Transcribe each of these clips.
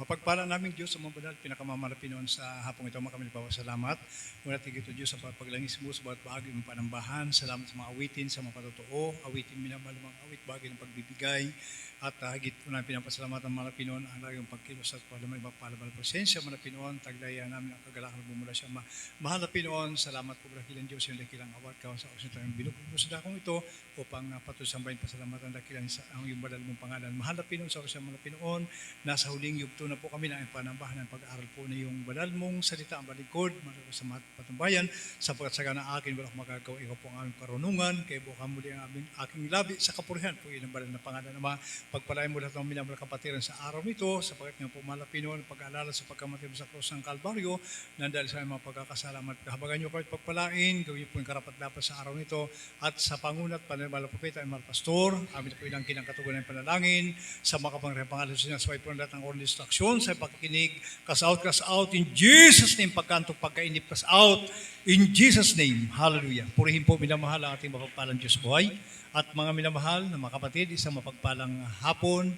Mapagpala namin Diyos sa mga banal, pinakamamahal na Pinoon sa hapong ito, kami nagpapasalamat. Una tigito Diyos sa paglangis mo sa bawat bahagi ng panambahan. Salamat sa mga awitin, sa mga patotoo, awitin minamahal mga awit, bahagi ng pagbibigay. At higit po namin pinapasalamatan ng mga Pinoon, ang laging pagkilos at palamay, magpalaman ng presensya, mga Pinoon, taglaya namin ang kagalakan ng bumula siya. Mahal na Pinoon, salamat po dakilang Diyos, yung dakilang awat, kawan sa osin tayong binukulo sa dakong ito, upang patuloy sambahin pasalamatan dakilang sa ang yung badal mong pangalan. Mahal na Pinoon, sa osin mga Pinoon, nasa huling yugto na po kami na ang panambahan ng pag-aaral po na yung badal mong salita ang balikod, sa mga patumbayan, sapagkat sa gana akin, walang magagawa, ikaw po ang aming karunungan, kaya buka muli ang aking labi sa kapurihan po yun ang badal na pangalan na pagpalain mo lahat ng minamahal kapatiran sa araw nito, sapagkat nga po malapino ang pag-aalala sa pagkamatay mo sa krus ng Kalbaryo, na dahil sa mga pagkakasalamat, kahabagan nyo kahit pagpalain, gawin po yung karapat-dapat sa araw nito, at sa pangunat, panimala propeta, ay mga pastor, amin po ilang kinangkatugunan ng panalangin, sa mga kapangyarihan pangalan sa inyo, sa po lahat ng oral instruction, sa pakikinig, cast out, in Jesus' name, pagkanto, pagkainip, cast out, in Jesus' name, hallelujah. Purihin po, minamahal ang ating mapagpalang Diyos buhay, at mga minamahal na mga kapatid, isang mapagpalang hapon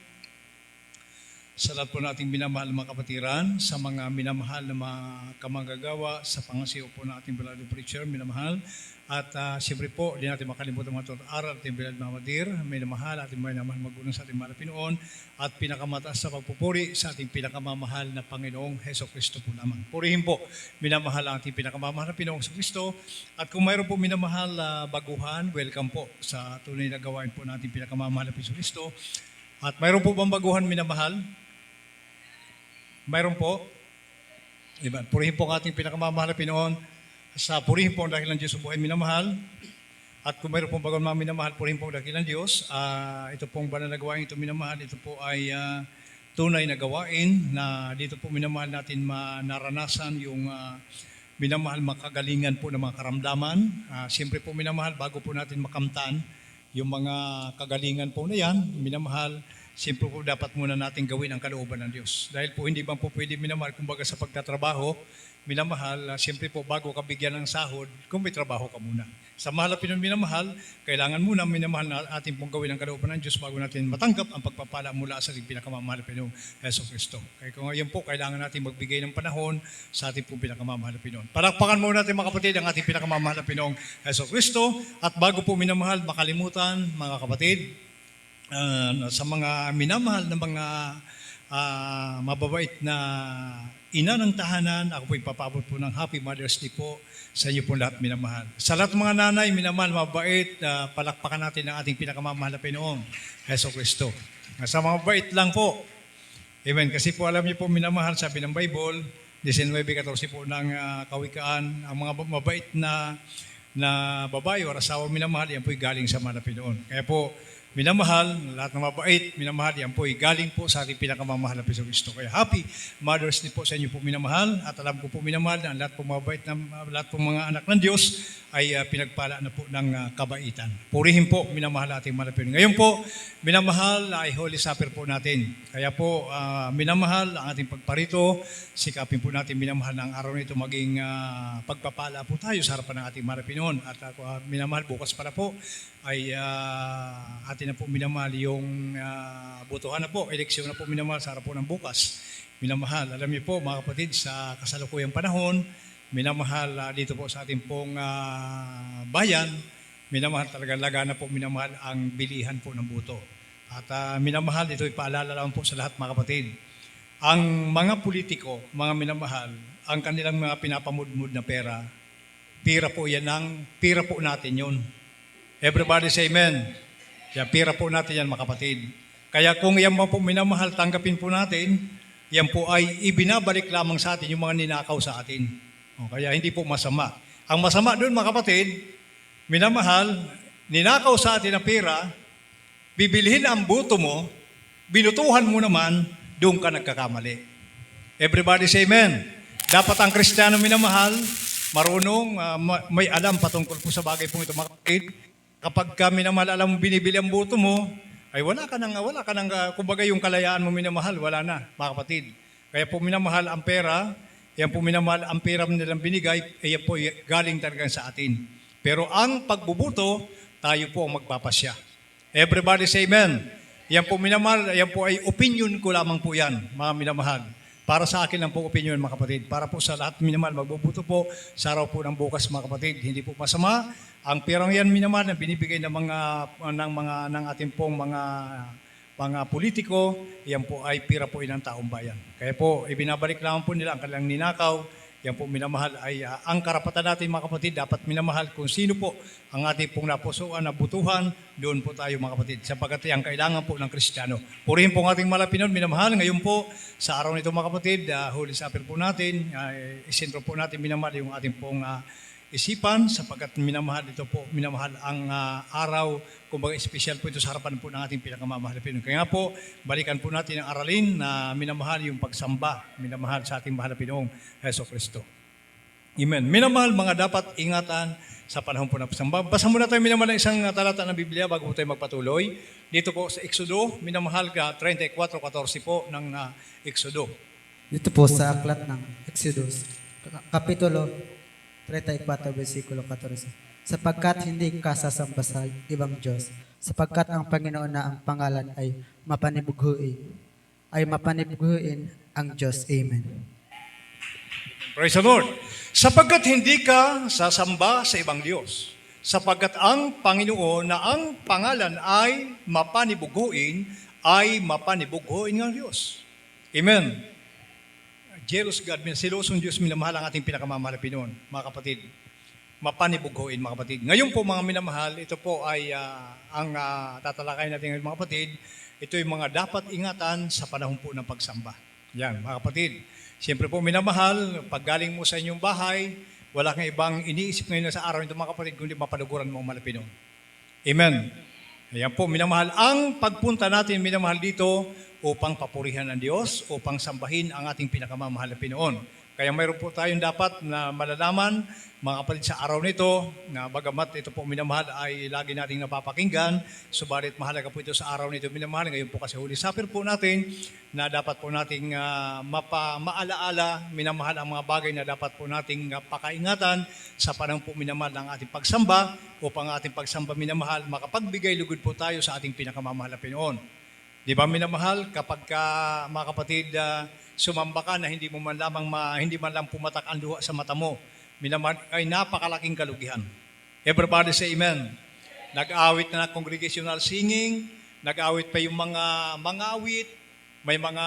sa lahat po nating minamahal na mga kapatiran, sa mga minamahal na mga kamanggagawa, sa pangasiwa po na ating beloved preacher, minamahal. At siyempre po, di natin makalimutan mga aral ating beloved mamadir, minamahal, ating minamahal magulang sa ating mahal na Pinoon, at pinakamataas sa pagpupuri sa ating pinakamamahal na Panginoong Heso Kristo po naman. Purihin po, minamahal ang ating pinakamamahal na Pinoong Heso Kristo. At kung mayroon po minamahal na baguhan, welcome po sa tunay na gawain po natin pinakamamahal na Heso Kristo. At mayroon po bang baguhan minamahal? Mayroon po. Diba? Purihin po ang ating pinakamamahal na Pinoon. Sa purihin po ang dakilang Diyos sa buhay minamahal. At kung mayroon pong bagong mga minamahal, purihin po ang dakilang Diyos. Ito pong banal na gawain ito minamahal. Ito po ay tunay na gawain na dito po minamahal natin naranasan yung minamahal makagalingan po ng mga karamdaman. Siyempre po minamahal, bago po natin makamtan yung mga kagalingan po na yan, minamahal, siyempre po dapat muna natin gawin ang kalooban ng Diyos. Dahil po hindi ba po pwede minamahal, kumbaga sa pagtatrabaho, minamahal, siyempre po bago ka bigyan ng sahod, kung may trabaho ka muna. Sa mahal na Pinoon minamahal, kailangan muna minamahal na ating pong gawin ang kalooban ng Diyos bago natin matanggap ang pagpapala mula sa ating pinakamamahal na Pinoong Heso Kristo. Kaya kung ngayon po, kailangan natin magbigay ng panahon sa ating pong pinakamamahal na Pinoon. Palakpakan muna natin mga kapatid ang ating pinakamamahal na Pinoong Heso Kristo. At bago po minamahal, makalimutan mga kapatid, sa mga minamahal na mga mababait na ina ng tahanan, ako po ipapabot po ng Happy Mother's Day po sa inyo po lahat minamahal. Sa lahat ng mga nanay, minamahal, mabait, palakpakan natin ang ating pinakamamahal na Pinoong Heso Kristo. Sa mga mabait lang po, amen, kasi po alam niyo po minamahal, sabi ng Bible, 19:14 po ng kawikaan, ang mga mabait na babae o asawa minamahal, yan po'y galing sa mahal na Pinoon. Kaya po, minamahal, lahat ng mabait, minamahal, yan po ay galing po sa ating pinakamamahal na Heso Kristo. Kaya Happy Mother's Day po sa inyo po minamahal. At alam ko po minamahal na lahat po mabait na lahat po mga anak ng Diyos ay pinagpala na po ng kabaitan. Purihin po minamahal ating mahal na Pinoon. Ngayon po, minamahal ay Holy Supper po natin. Kaya po, minamahal ang ating pagparito. Sikapin po natin minamahal na ang araw nito maging pagpapala po tayo sa harapan ng ating mahal na Pinoon. At minamahal, bukas para po ay atin na po minamahal yung botohan na po, eleksyon na po minamahal sa harap po ng bukas. Minamahal, alam niyo po mga kapatid, sa kasalukuyang panahon, minamahal dito po sa ating pong bayan, minamahal talaga, laga na po minamahal ang bilihan po ng boto. At minamahal, ito ipaalala lang po sa lahat mga kapatid. Ang mga politiko, mga minamahal, ang kanilang mga pinapamudmud na pera po yan pira po natin yun. Everybody say amen. Kaya pira po natin yan mga kapatid. Kaya kung yan po minamahal, tanggapin po natin, yan po ay ibinabalik lamang sa atin yung mga ninakaw sa atin. Kaya hindi po masama. Ang masama doon mga kapatid, minamahal, ninakaw sa atin ang pera, bibilhin ang buto mo, binutuhan mo naman, doon ka nagkakamali. Everybody say amen. Dapat ang Kristiyano minamahal, marunong, may alam patungkol po sa bagay pong ito mga kapatid. Kapag minamahal, alam mo binibili ang buto mo, ay wala ka nang, kumbaga yung kalayaan mo minamahal, wala na, mga kapatid. Kaya po minamahal ang pera, yan po minamahal ang pera nilang binigay, yan po galing talaga sa atin. Pero ang pagbubuto, tayo po ang magpapasya. Everybody say amen. Yan po minamahal, yan po ay opinion ko lamang po yan, mga minamahal. Para sa akin lang po opinion, mga kapatid. Para po sa lahat minamahal, magbubuto po sa araw po ng bukas, mga kapatid. Hindi po masama. Ang perang yan minamahal na binibigay ng ating pong mga politiko, yan po ay pira po ng taong bayan. Kaya po, ibinabalik lamang po nila ang kanilang ninakaw. Yan po minamahal ay ang karapatan natin, mga kapatid, dapat minamahal kung sino po ang ating pong napusuan, nabutuhan, doon po tayo, mga kapatid, sapagkat ang kailangan po ng Kristiyano. Purihin po ang ating malapinon, minamahal. Ngayon po, sa araw nito, mga kapatid, Holy Supper po natin, isentro po natin, minamahal, yung ating pong isipan, sapagkat minamahal ito po, minamahal ang araw, kumbaga espesyal po ito sa harapan po ng ating pinakamamahal na Pinoon. Kaya nga po, balikan po natin ang aralin na minamahal yung pagsamba, minamahal sa ating mahal na Pinoong Heso Kristo. Amen. Minamahal, mga dapat ingatan sa panahon po ng pagsamba. Basa muna tayo minamahal ng isang talata ng Biblia bago po tayo magpatuloy. Dito po sa Exodo, minamahal ka 34:14 po ng Exodo. Dito po sa aklat ng Exodus, Kapitulo 34, versikulo 14. Sapagkat hindi ka sasamba sa ibang Diyos, sapagkat ang Panginoon na ang pangalan ay mapanibughuin ang Diyos. Amen. Praise the Lord. Sapagkat hindi ka sasamba sa ibang Diyos, sapagkat ang Panginoon na ang pangalan ay mapanibughuin ng Diyos. Amen. Jealous God, silosong Diyos, minamahal ang ating pinakamamahal na Pinoon, mga kapatid. Mapanibughuin, mga kapatid. Ngayon po, mga minamahal, ito po ay ang tatalakay natin ngayon, mga kapatid. Ito yung mga dapat ingatan sa panahon po ng pagsamba. Yan, mga kapatid. Siyempre po, minamahal, pag galing mo sa inyong bahay, wala kang ibang iniisip ngayon sa araw nito, mga kapatid, kundi mapaluguran mo ang malapinoon. Amen. Ayan po, minamahal. Ang pagpunta natin, minamahal dito, upang papurihan ang Diyos, upang sambahin ang ating pinakamamahal na Pinoon. Kaya mayroon po tayong dapat na malalaman, mga kapatid, sa araw nito, na bagamat ito po minamahal ay lagi nating napapakinggan, subalit mahalaga po ito sa araw nito, minamahal. Ngayon po kasi Holy Supper po natin, na dapat po nating maalaala, minamahal ang mga bagay na dapat po nating pakaingatan sa panahon po minamahal ng ating pagsamba, upang ating pagsamba, minamahal, makapagbigay lugod po tayo sa ating pinakamamahal na Pinoon. Di ba minamahal, kapag mga kapatid, sumamba ka na hindi man lang pumatak ang luha sa mata mo, minamahal ay napakalaking kalugihan. Everybody say amen. Nag-awit na congregational singing, nag-awit pa yung mga awit, may mga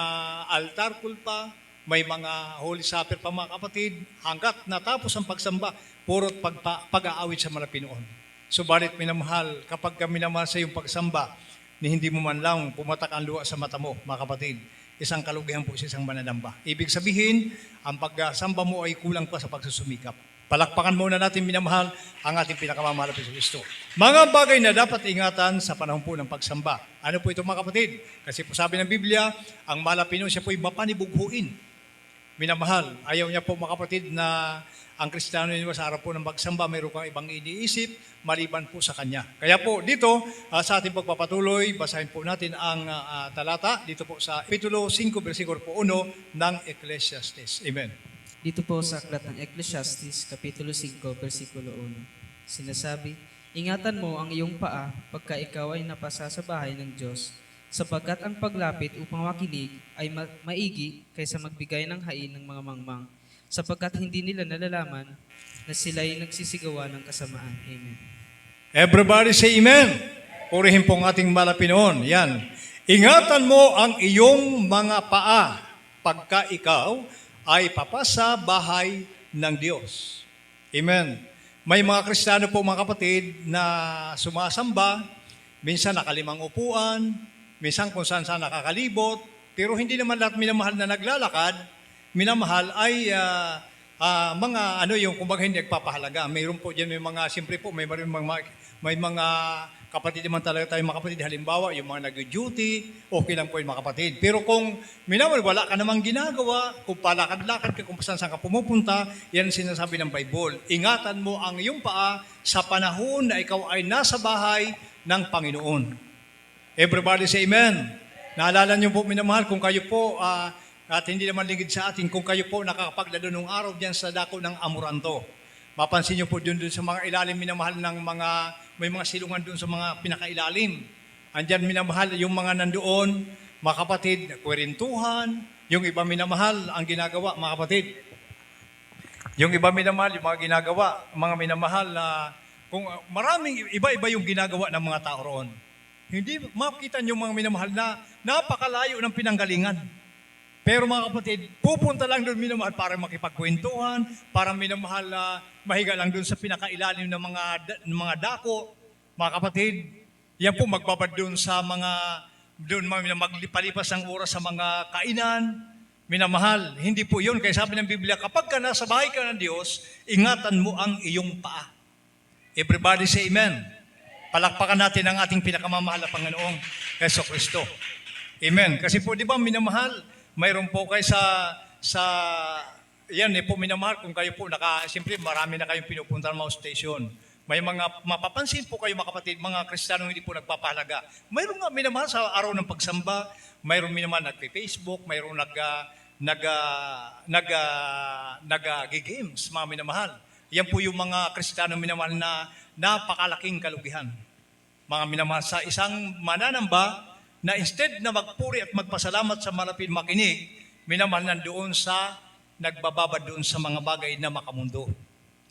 altar call pa, may mga Holy Supper pa, mga kapatid, hanggat natapos ang pagsamba, purot pag-aawit sa malapinoon. Subalit minamahal, kapag minamahal sa iyong pagsamba, ni hindi mo man lang pumatak ang luha sa mata mo, mga kapatid, isang kalugihan po sa isang mananamba. Ibig sabihin, ang pagsamba mo ay kulang pa sa pagsusumikap. Palakpakan muna natin, minamahal, ang ating pinakamamahal na Kristo. Mga bagay na dapat ingatan sa panahon po ng pagsamba. Ano po ito, mga kapatid? Kasi po sabi ng Biblia, ang malapino siya po ay mapanibughuin. Minamahal, ayaw niya po, mga kapatid, na ang Kristiyano niyo sa araw po ng pagsamba, mayroon kang ibang iniisip, maliban po sa Kanya. Kaya po dito, sa ating pagpapatuloy, basahin po natin ang talata dito po sa Kapitulo 5, versikulo po 1 ng Ecclesiastes. Amen. Dito po sa aklat ng Ecclesiastes, Kapitulo 5, versikulo 1. Sinasabi, ingatan mo ang iyong paa pagka ikaw ay napasa sa bahay ng Diyos, sapagkat ang paglapit upang makinig ay maigi kaysa magbigay ng hain ng mga mangmang, sapagkat hindi nila nalalaman na sila'y nagsisigawa ng kasamaan. Amen. Everybody say amen. Purihin po ang ating malapinoon. Yan. Ingatan mo ang iyong mga paa pagka ikaw ay papasa bahay ng Diyos. Amen. May mga Kristiyano po, mga kapatid, na sumasamba, minsan nakalimang upuan, minsan kung saan nakakalibot, pero hindi naman lahat minamahal na naglalakad, minamahal ay yung kumbaga hindi nagpapahalaga. Mayroon po diyan, may mga, siyempre po, may mga kapatid naman talaga tayo, mga kapatid. Halimbawa, yung mga nag-duty, okay lang po yung mga kapatid. Pero kung minamahal, wala ka namang ginagawa, kung palakad-lakad ka, kung saan ka pumupunta, yan sinasabi ng Bible. Ingatan mo ang iyong paa sa panahon na ikaw ay nasa bahay ng Panginoon. Everybody say amen. Naalala niyo po, minamahal, kung kayo po, at hindi naman lingid sa atin, kung kayo po nakakapaglalo ng araw diyan sa dako ng Amoranto. Mapansin niyo po doon sa mga ilalim, minamahal, ng may mga silungan doon sa mga pinakailalim. Andyan minamahal yung mga nandoon, mga kapatid, kwerentuhan, yung iba minamahal ang ginagawa, mga kapatid. Yung iba minamahal, yung mga ginagawa, mga minamahal na kung maraming iba-iba yung ginagawa ng mga tao roon. Hindi makita niyo mga minamahal na napakalayo ng pinanggalingan. Pero mga kapatid, pupunta lang doon minamahal para makipagkwentuhan, para minamahal na mahiga lang doon sa pinakailalim ng mga dako. Mga kapatid, yan po magbabad doon sa doon maglipalipas ng oras sa mga kainan. Minamahal, hindi po yun. Kaya sabi ng Biblia, kapag ka nasa bahay ka ng Diyos, ingatan mo ang iyong paa. Everybody say amen. Palakpakan natin ang ating pinakamamahal na Panginoong Heso Kristo. Amen. Kasi po, di ba, minamahal, mayroon po kayo yan po minamahal, kung kayo po, siyempre marami na kayong pinupunta ng mga station. May mga mapapansin po kayo mga kapatid, mga Kristiyanong hindi po nagpapahalaga. Mayroon nga minamahal sa araw ng pagsamba, mayroon minamahal nagpe-Facebook, mayroon nag-games, mga minamahal. Yan po yung mga Kristiyanong minamahal na napakalaking kalugihan. Mga minamahal sa isang mananamba na instead na magpuri at magpasalamat sa malapit makinig, minamahal nandoon sa nagbababad doon sa mga bagay na makamundo.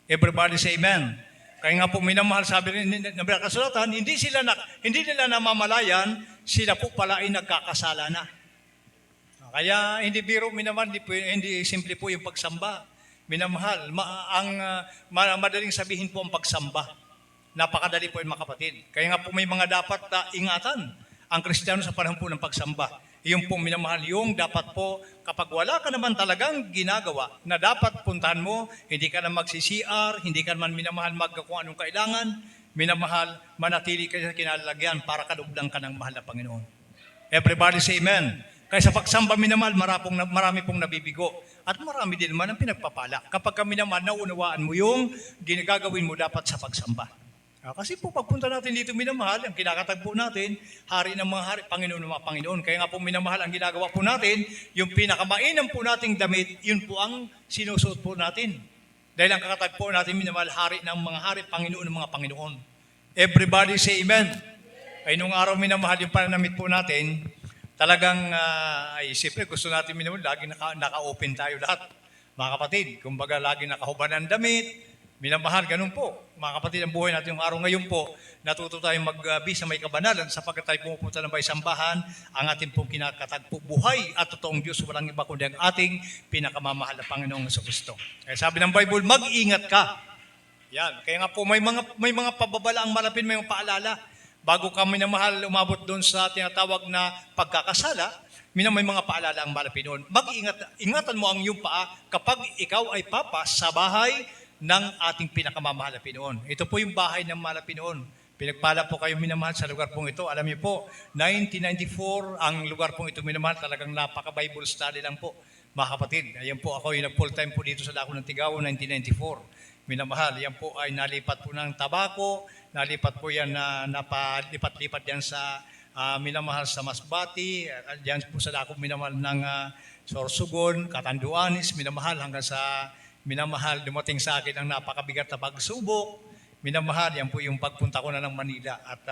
Everybody say amen. Kaya nga po minamahal, sabi rin ng kasulatan, hindi nila namamalayan, sila po pala ay nagkakasala na. Kaya hindi biro minamahal, hindi simple po yung pagsamba. Minamahal, madaling sabihin po ang pagsamba. Napakadali po yung mga kapatid. Kaya nga po may mga dapat ingatan ang Kristiyano sa panahon po ng pagsamba. Yung pong minamahal, yung dapat po, kapag wala ka naman talagang ginagawa na dapat puntahan mo, hindi ka na mag-CCR, hindi ka naman minamahal kung anong kailangan, minamahal, manatili ka sa kinalalagyan para kalublang ka ng mahal na Panginoon. Everybody say amen. Kaya sa pagsamba minamahal, marami pong nabibigo. At marami din naman ang pinagpapala. Kapag ka minamahal, naunawaan mo yung ginagagawin mo dapat sa pagsamba. Kasi po pagpunta natin dito minamahal, ang kinakatagpo natin, hari ng mga hari, Panginoon ng mga Panginoon. Kaya nga po minamahal, ang ginagawa po natin, yung pinakamainam po nating damit, yun po ang sinusuot po natin. Dahil ang kakatagpo natin minamahal, hari ng mga hari, Panginoon ng mga Panginoon. Everybody say amen. Ay nung araw minamahal, yung pananamit po natin, talagang, siyempre gusto natin minamahal, lagi naka-open tayo lahat. Mga kapatid, kumbaga lagi nakahuban ng damit, minamahal, ganun po. Mga kapatid, ang buhay natin yung araw ngayon po, natuto tayong mag-be sa may kabanalan sapagkat tayo pumupunta ng may sambahan, ang ating pong kinakatagpo buhay at totoong Diyos, walang iba kundi ang ating pinakamamahal na Panginoong Jesucristo. Kaya sabi ng Bible, mag-ingat ka. Yan. Kaya nga po, may mga pababala ang malapit, may mga paalala. Bago ka minamahal, umabot doon sa tinatawag na pagkakasala, may mga paalala ang malapit doon. Ingatan mo ang iyong paa kapag ikaw ay papas sa bahay ng ating pinakamamahal na Pinoon. Ito po yung bahay ng mahal na Pinoon. Pinagpala po kayo minamahal sa lugar pong ito. Alam niyo po, 1994, ang lugar pong ito minamahal, talagang napaka-Bible study lang po. Mga kapatid, ayan po ako yung nag-full-time po dito sa Dako ng Tigaw, 1994. Minamahal, yan po ay nalipat po ng Tabaco, nalipat po yan na napalipat-lipat yan sa minamahal sa Masbati, yan po sa Dako minamahal ng Sorsogon, Catanduanes, minamahal hanggang sa minamahal, dumating sa akin ang napakabigat na pagsubok. Minamahal, yan po yung pagpunta ko na ng Manila. At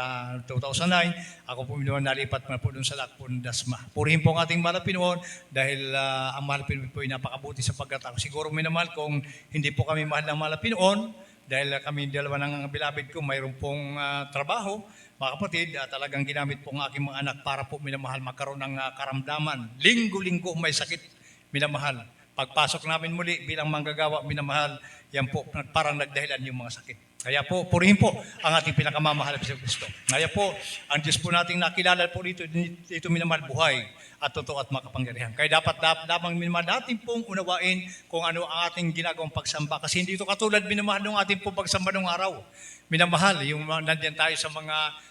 2009, ako po nalipat na po dun sa Lakpon, Dasma. Purihin po ang ating mahal na Pinoon dahil ang mahal na Pinoon po ay napakabuti sapagkat ako. Siguro minamahal kung hindi po kami mahal ng mahal na Pinoon, dahil kami dalawa ng bilabid ko, mayroon pong trabaho, mga kapatid, talagang ginamit po ang aking mga anak para po minamahal magkaroon ng karamdaman. Linggo-linggo may sakit, minamahal. Pagpasok namin muli bilang manggagawa, minamahal, yan po, parang nagdahilan yung mga sakit. Kaya po, purihin po ang ating pinakamamahal na Kristo. Kaya po, ang Diyos po nating nakilala po dito minamahal buhay at totoo at makapangyarihan. Kaya dapat minamahal natin pong unawain kung ano ang ating ginagawang pagsamba. Kasi hindi ito katulad minamahal ng ating pong pagsamba ng araw. Minamahal, yung nandiyan tayo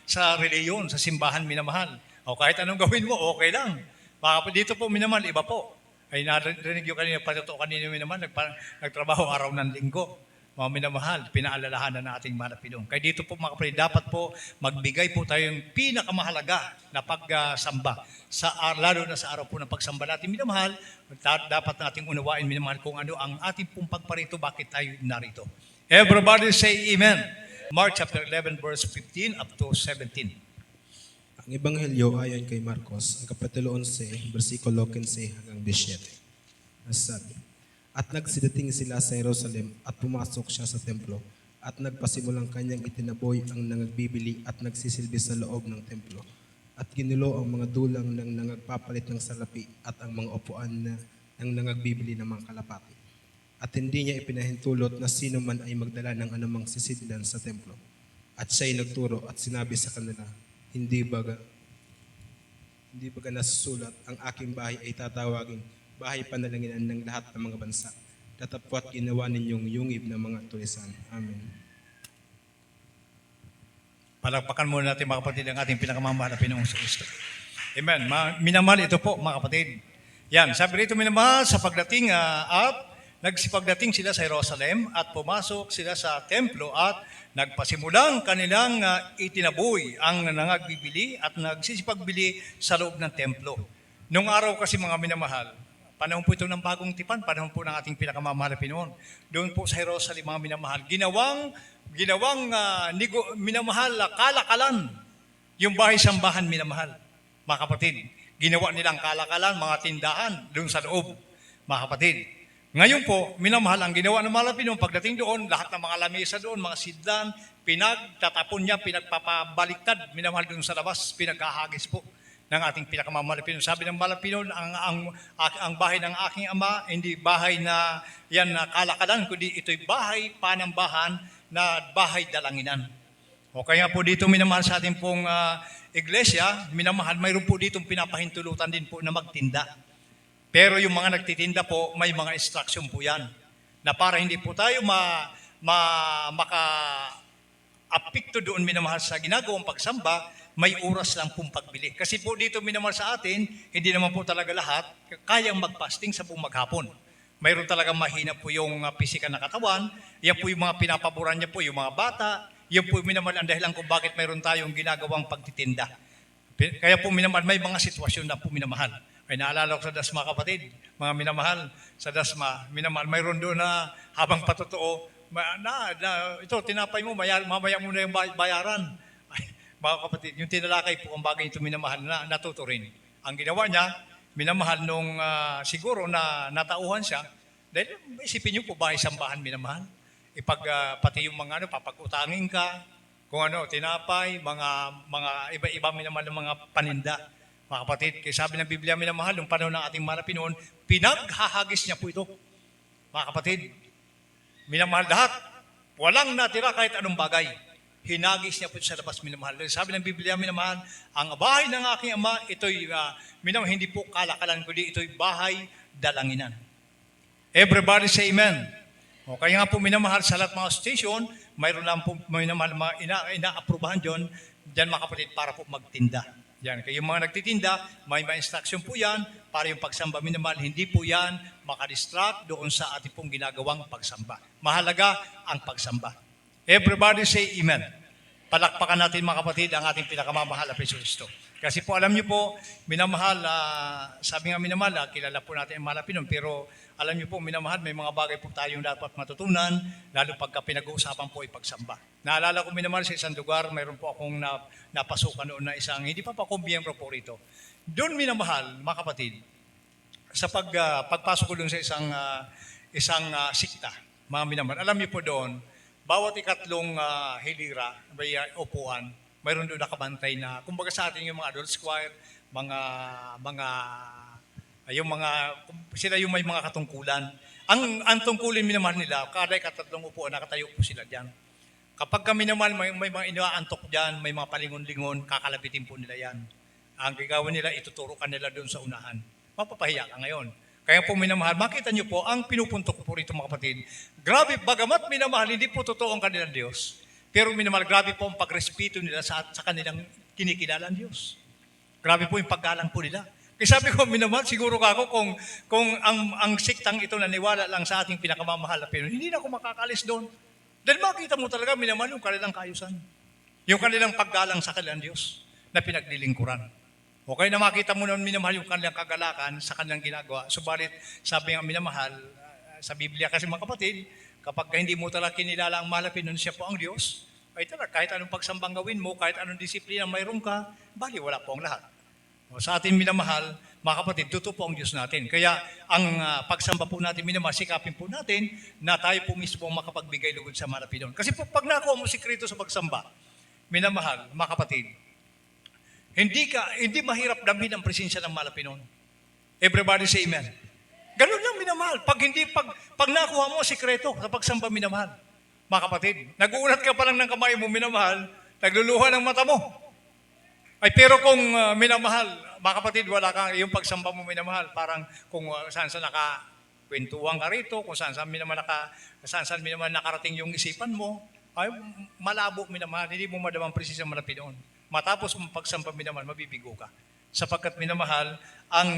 sa reliyon, sa simbahan, minamahal. O kahit anong gawin mo, okay lang. Dito po minamahal, iba po. Ay narinig yung kanina, patotoo kanina naman, nagtrabaho araw ng linggo. Mga minamahal, pinaalalahanan na ating mahal na Pinoon. Kaya dito po mga kapatid, dapat po magbigay po tayo yung pinakamahalaga na pagsamba. Lalo na sa araw po ng pagsamba natin, minamahal, dapat nating unawain, minamahal, kung ano ang ating pong pagparito, bakit tayo narito. Everybody say amen. Mark chapter 11 verse 15 up to 17. Ang Ebanghelyo ayon kay Marcos, ang Kapitulo 11, versikulo 15 hanggang 17. Nasabi, at nagsidating sila sa Jerusalem at pumasok siya sa templo at nagpasimulang kanyang itinaboy ang nangagbibili at nagsisilbi sa loob ng templo at ginulo ang mga dulang ng nangagpapalit ng salapi at ang mga upuan ng nangagbibili ng mga kalapati. At hindi niya ipinahintulot na sino man ay magdala ng anumang sisidlan sa templo. At siya'y nagturo at sinabi sa kanila, hindi baga nasusulat, ang aking bahay ay tatawagin bahay panalanginan ng lahat ng mga bansa. Datapwat ginawa ninyong yungib ng mga tulisan. Amen. Palakpakan muna natin mga kapatid ang ating pinakamamahal na Pinoong Kristo. Amen. Minamahal ito po mga kapatid. Yan, sabi rito minamahal sa pagdating at nagsipagdating sila sa Jerusalem at pumasok sila sa templo at nagpasimulang kanilang itinaboy ang nangagbibili at nagsisipagbili sa loob ng templo. Nung araw kasi mga minamahal, panahon po ito ng bagong tipan, panahon po ng ating pinakamamahal na Pinoon. Doon po sa Jerusalem mga minamahal, ginawang minamahal kalakalan yung bahay-sambahan minamahal. Mga kapatid, ginawa nilang kalakalan, mga tindahan doon sa loob, mga kapatid. Ngayon po, minamahal ang ginawa ng mga Pinoon, pagdating doon, lahat ng mga lamesa doon, mga sidlan, pinagtatapon niya, pinagpapabaliktad, minamahal doon sa labas, pinaghahagis po ng ating pinakamamahal na Pinoon. Sabi ng mga Pinoon, ang bahay ng aking ama, hindi bahay na yan na kalakalan, kundi ito'y bahay panambahan na bahay dalanginan. O kaya po dito minamahal sa ating pong iglesia, minamahal, mayroon po ditong pinapahintulutan din po na magtinda. Pero yung mga nagtitinda po, may mga instruction po yan na para hindi po tayo maka-apekto doon minamahal sa ginagawang pagsamba, may oras lang pong pagbili. Kasi po dito minamahal sa atin, hindi naman po talaga lahat kayang magpasting sa buong maghapon. Mayroon talagang mahina po yung pisikal na katawan, yan po yung mga pinapaboran niya po, yung mga bata, yan po minamahal ang dahilan kung bakit mayroon tayong ginagawang pagtitinda. Kaya po minamahal, may mga sitwasyon na po minamahal. Ay naalala ko sa Dasma kapatid, mga minamahal, sa Dasma, minamahal, mayroon doon na habang patotoo, ito, tinapay mo, mamaya mo na yung bayaran. Ay, mga kapatid, yung tinalakay po ang bagay ito minamahal na natuto rin. Ang ginawa niya, minamahal nung siguro na natauhan siya, dahil isipin niyo po ba sambahan minamahal? Pati yung mga papag-utangin ka, kung tinapay, mga iba-iba minamahal ng mga paninda. Mga kapatid, kaya sabi ng Biblia minamahal, nung panahon ng ating mga Pinoon, pinaghahagis niya po ito. Mga kapatid, minamahal lahat. Walang natira kahit anong bagay. Hinagis niya po ito sa labas minamahal. Sabi ng Biblia minamahal, ang bahay ng aking ama, ito'y minamahal, hindi po kalakalan, kundi ito'y bahay dalanginan. Everybody say amen. O kaya nga po minamahal sa lahat mga station, mayroon lang po minamahal mga ina-aprobahan dyan mga kapatid, para po magtinda. Yan, kaya yung mga nagtitinda, may instruction po yan para yung pagsamba minamahal, hindi po yan makadistract doon sa ating pong ginagawang pagsamba. Mahalaga ang pagsamba. Everybody say amen. Palakpakan natin mga kapatid ang ating pinakamamahal na Kristo. Kasi po alam niyo po, minamahal, sabi nga minamahal, kilala po natin ang mahal na Pinoon, pero alam niyo po, minamahal, may mga bagay po tayong dapat matutunan, lalo pagka pinag-uusapan po ay pagsamba. Naalala ko minamahal sa isang lugar, mayroon po akong napasukan noon na isang, hindi pa akong miyembro po rito. Doon minamahal, mga kapatid, sa pagpasok ko doon sa isang sikta, mga minamahal, alam niyo po doon, bawat ikatlong hilira, may upuan, mayroon doon nakabantay na, kumbaga sa atin yung mga adult choir, sila yung may mga katungkulan. Ang tungkulin minamahal nila, kada ikatatlong upuan, nakatayo po sila dyan. Kapag kami naman may mga inaantok dyan, may mga palingon-lingon, kakalabitin po nila yan. Ang gagawin nila, ituturukan nila doon sa unahan. Mapapahiya ka ngayon. Kaya po minamahal, makita niyo po, ang pinupunto ko po rito mga kapatid, grabe, bagamat minamahal, hindi po totoo ang kanilang Diyos. Pero minamahal, grabe po ang pagrespeto nila sa kanilang kinikilalang Diyos. Grabe po yung paggalang po nila. Kaya sabi ko, minamahal, siguro ako kung ang siktang ito naniwala lang sa ating pinakamamahal na Pinoon, hindi na ako makakalis doon. Dahil makita mo talaga, minamahal, yung kanilang kayusan. Yung kanilang paggalang sa kanilang Diyos na pinaglilingkuran. Okay na makita mo naman minamahal yung kanilang kagalakan sa kanilang ginagawa. Subalit, sabi nga minamahal, sa Biblia kasi mga kapatid, kapag hindi mo talaga kinilala ang mahal na Pinoon, siya po ang Diyos, ay talaga, kahit anong pagsambang gawin mo, kahit anong disiplina mayroon ka, bali wala po ang lahat. O, sa atin minamahal, mga kapatid, totoo po ang Diyos natin. Kaya ang pagsamba po natin minamahal, sikapin po natin na tayo po mismo ang makapagbigay lugod sa Malapinon. Kasi po, pag nakuha mo sikreto sa pagsamba, minamahal, mga kapatid, hindi mahirap damhin ang presensya ng Malapinon. Everybody say amen. Ganun lang minamahal. Pag nakuha mo sikreto sa pagsamba minamahal, mga kapatid, nag-uulat ka pa lang ng kamay mo minamahal, nagluluha ng mata mo. Ay pero kung minamahal, mga kapatid, wala kang yung pagsamba mo minamahal, parang kung saan nakakwentuhan ka rito, kung saan minamahal nakarating yung isipan mo, ay malabo minamahal, hindi mo madamang presensya ng Malapinon. Matapos mong pagsamba minamahal, mabibigo ka. Sapagkat minamahal, ang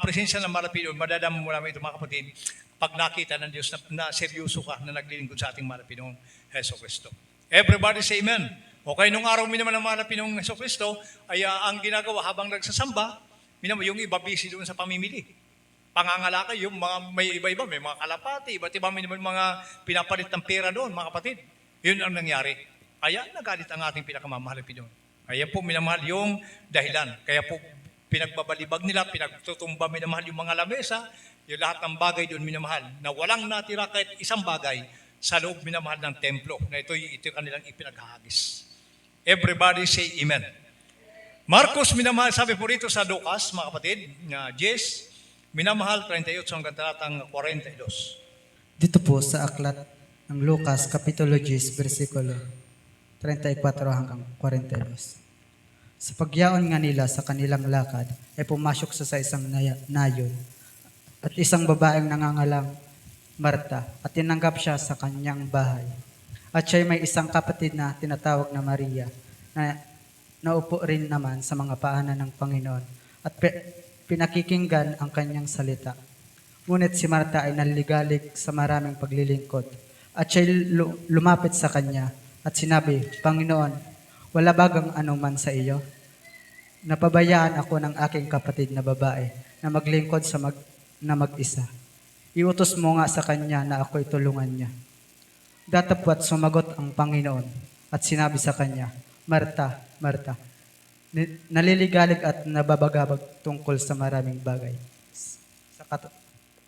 presensya ng Malapinon, madadama mo namin ito mga kapatid, pag nakita ng Diyos na seryoso ka na naglilingkod sa ating Malapinon, Heso Kristo. Everybody say amen. Okay, nung araw naman ng Malapinon Heso Kristo, ay ang ginagawa habang nagsasamba, yung iba busy doon sa pamimili. Pangangalakay, yung mga, may iba-iba, may mga kalapati, iba't iba may mga pinapalit ng pera doon, mga kapatid. Yun ang nangyari. Kaya nagalit ang ating pinakamamahal na Pinoon. Kaya po minamahal yung dahilan. Kaya po pinagbabalibag nila, pinagtutumba minamahal yung mga lamesa, yung lahat ng bagay doon minamahal, na walang natira kahit isang bagay sa loob minamahal ng templo, na ito kanilang ipinaghahagis. Everybody say amen. Marcos minamahal, sabi po rito sa Lucas, mga kapatid, Jess, minamahal 38 hanggang talatang 42. Dito po sa aklat ng Lucas, Kapitulo 10, versikulo 34 hanggang 42. Sa pagyaon nga nila sa kanilang lakad, ay pumasok sa isang nayon at isang babaeng nangangalang Marta at tinanggap siya sa kanyang bahay. At siya may isang kapatid na tinatawag na Maria na naupo rin naman sa mga paanan ng Panginoon at pinakikinggan ang kanyang salita. Ngunit si Marta ay naligalig sa maraming paglilingkod at siya lumapit sa kanya at sinabi, Panginoon, wala bagang anuman sa iyo? Napabayaan ako ng aking kapatid na babae na maglingkod na mag-isa. Iutos mo nga sa kanya na ako'y tulungan niya. Datapwat sumagot ang Panginoon at sinabi sa kanya, Marta, Marta, naliligalig at nababagabag tungkol sa maraming bagay. Sa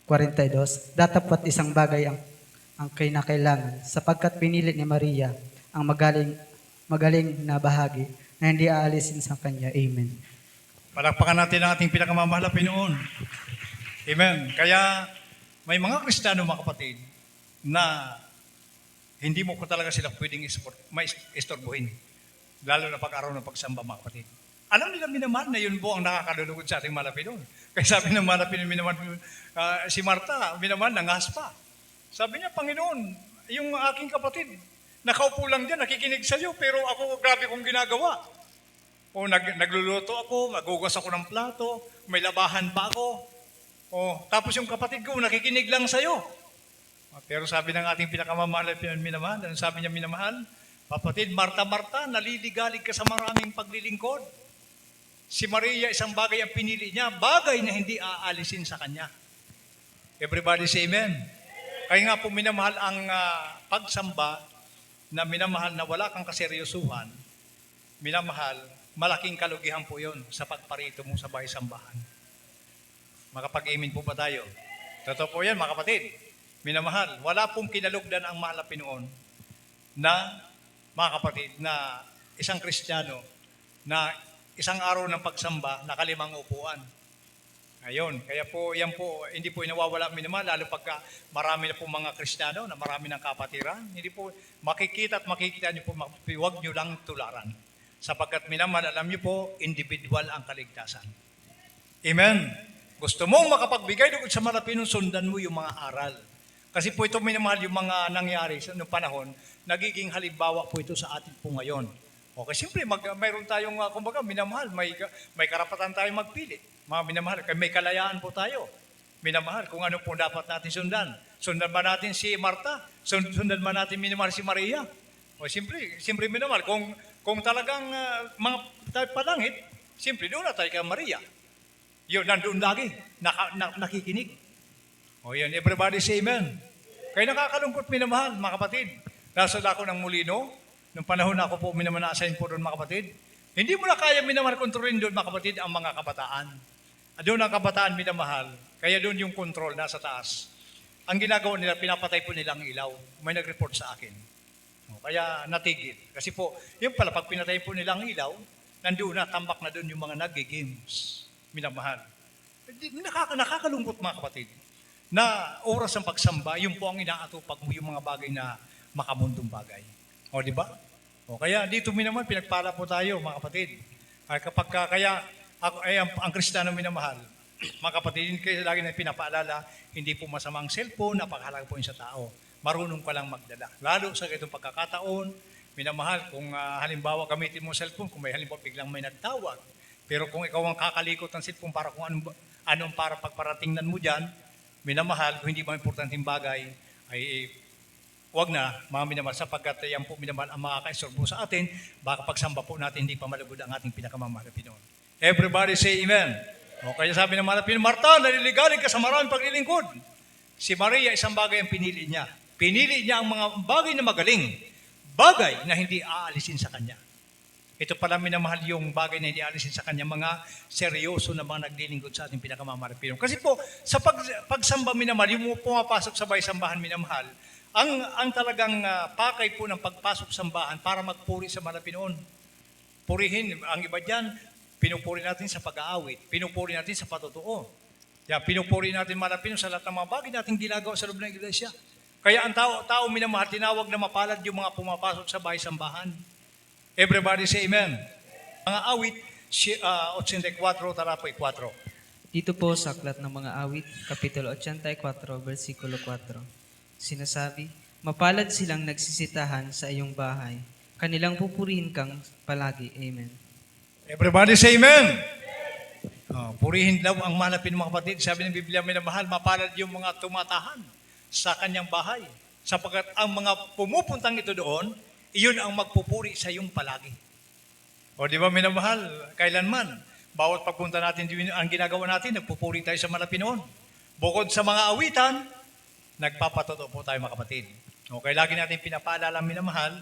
42, datapwat isang bagay ang kinakailangan sapagkat pinili ni Maria ang magaling na bahagi na hindi aalisin sa kanya. Amen. Palakpakan natin ang ating pinakamamahal na Pinoon. Amen. Kaya may mga Kristiyano, mga kapatid, na hindi mo ko talaga sila pwedeng istorbohin. Lalo na pag-araw ng pagsamba, mga kapatid. Alam nila minamahal na yun po ang nakakalulugod sa ating Malapinon. Kaya sabi ng Malapinon, minamahal, si Marta, minamahal, nangas pa. Sabi niya, Panginoon, yung aking kapatid, nakaupo lang dyan, nakikinig sa iyo, pero ako, grabe kong ginagawa. O nagluluto ako, magugas ako ng plato, may labahan pa ako. O tapos yung kapatid ko, nakikinig lang sa iyo. Pero sabi ng ating pinakamamahal at minamahal, ano sabi niya minamahal? Kapatid, Marta, Marta, naliligalig ka sa maraming paglilingkod. Si Maria, isang bagay ang pinili niya, bagay na hindi aalisin sa kanya. Everybody say amen. Kaya nga po minamahal ang pagsamba, na minamahal na wala kang kaseryosuhan, minamahal, malaking kalugihan po yun sa pagparito mo sa bahay-sambahan. Makapag-amen po ba tayo? Totoo po yan, mga kapatid. Minamahal, wala pong kinalugdan ang mahal na Pinoon na, mga kapatid, na isang Kristiyano na isang araw ng pagsamba, nakalimang upuan. Ayun, kaya po, yan po, hindi po inawawala minamahal, lalo pagka marami na po mga Kristiyano, na marami ng kapatiran, hindi po makikita niyo po, huwag niyo lang tularan. Sapagkat minamahal, alam niyo po, individual ang kaligtasan. Amen. Gusto mong makapagbigay doon sa Malapinon, sundan mo yung mga aral. Kasi po ito minamahal yung mga nangyari sa noong panahon, nagiging halimbawa po ito sa atin po ngayon. Okay, siyempre, mayroon tayong, kumbaga, minamahal, may karapatan tayong magpili. Mga minamahal, may kalayaan po tayo. Minamahal, kung ano po dapat natin sundan. Sundan ba natin si Marta? Sundan ba natin minamahal si Maria? O siyempre minamahal, kung talagang mga tayo palangit, siyempre doon na tayo kay Maria. Yun, nandoon lagi, nakikinig. O yan, everybody say amen. Kaya nakakalungkot minamahal, mga kapatid. Nasa ako ng Molino, nung panahon na ako po minamana-assign po doon mga kapatid, hindi mo na kaya minamahal kontrolin doon mga kapatid ang mga kabataan. Doon ang kabataan minamahal, kaya doon yung control nasa taas. Ang ginagawa nila, pinapatay po nilang ilaw. May nag-report sa akin. Kaya natigil. Kasi po, yung pala, pag pinatay po nilang ilaw, nandoon na, tambak na doon yung mga nag-games. Minamahal. Nakakalungkot mga kapatid na oras ng pagsamba, yun po ang inaatupag mo yung mga bagay na makamundong bagay. O, di ba? O, kaya dito naman, pinagpala po tayo, mga kapatid. Ay, kaya ako, ay, ang Kristiyano minamahal, mga kapatid, kayo lagi na pinapaalala, hindi po masama ang cellphone, napakahalaga po yun sa tao. Marunong ka lang magdala. Lalo sa itong pagkakataon, minamahal, kung halimbawa gamitin mo ang cellphone, kung may halimbawa biglang may nagtawag, pero kung ikaw ang kakalikot ng cellphone para kung anong para pagparatingnan mo dyan, minamahal, kung hindi mo importanteng bagay, ay wag na, mga minamahal, sapagkat yan po minamahal ang makakaistorbo sa atin, baka pagsamba po natin, hindi pa malugod ang ating pinakamamahal na Pinoon. Everybody say amen. O kaya sabi ng mga Pinoon, Marta, naliligalig ka sa maraming paglilingkod. Si Maria, isang bagay ang pinili niya. Pinili niya ang mga bagay na magaling, bagay na hindi aalisin sa kanya. Ito pala minamahal yung bagay na hindi aalisin sa kanya, mga seryoso na mga naglilingkod sa ating pinakamamahal na Pinoon. Kasi po, sa pagsamba minamahal, yung pumapasok sa sambahan minamahal, ang talagang pakay po ng pagpasok sa sambahan para magpuri sa mga Pinoon. Purihin, ang iba dyan, pinupuri natin sa pag-aawit, pinupuri natin sa patotoo. Yan, pinupuri natin mga Pinoon sa lahat ng mga bagay natin ginagawa sa loob ng iglesia. Kaya ang tao minamahal, tinawag na mapalad yung mga pumapasok sa bahay-sambahan. Everybody say amen. Mga awit, 84, tarapoy 4. Dito po sa Aklat ng Mga Awit, Kapitulo 84, versikulo 4. Sinasabi, mapalad silang nagsisitahan sa iyong bahay. Kanilang pupurihin kang palagi. Amen. Everybody say amen. Purihin daw ang malapit mga kapatid. Sabi ng Biblia, minamahal, mapalad yung mga tumatahan sa kanyang bahay. Sapagkat ang mga pumupuntang ito doon, iyon ang magpupuri sa iyong palagi. O di ba minamahal, kailanman, bawat pagpunta natin, ang ginagawa natin, nagpupuri tayo sa mga Pinoon. Bukod sa mga awitan, nagpapatotoo po tayo mga kapatid. Okay, lagi natin pinapaalala minamahal,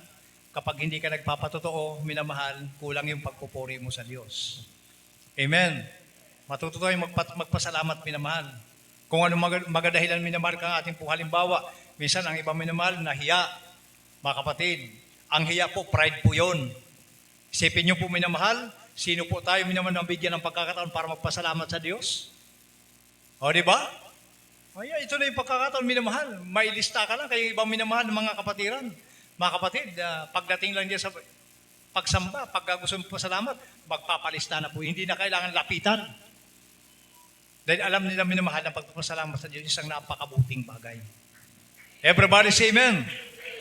kapag hindi ka nagpapatotoo, minamahal, kulang yung pagpupuri mo sa Diyos. Amen. Matuto tayong magpasalamat minamahal. Kung anong magadahilan minamahal ka ating po halimbawa, minsan ang iba minamahal, nahiya, mga kapatid. Ang hiya po, pride po yun. Isipin niyo po minamahal, sino po tayo minamahal ang bigyan ng pagkakataon para magpasalamat sa Diyos? O, di ba? Ay, ito na yung pagkakataon minamahal. May lista ka lang kayo ibang minamahal ng mga kapatiran. Mga kapatid, pagdating lang diyan sa pagsamba, pag gusto mo pasalamat, magpapalista na po. Hindi na kailangan lapitan. Dahil alam nila minamahal na pagpapasalamat sa Diyos, isang napakabuting bagay. Everybody say amen.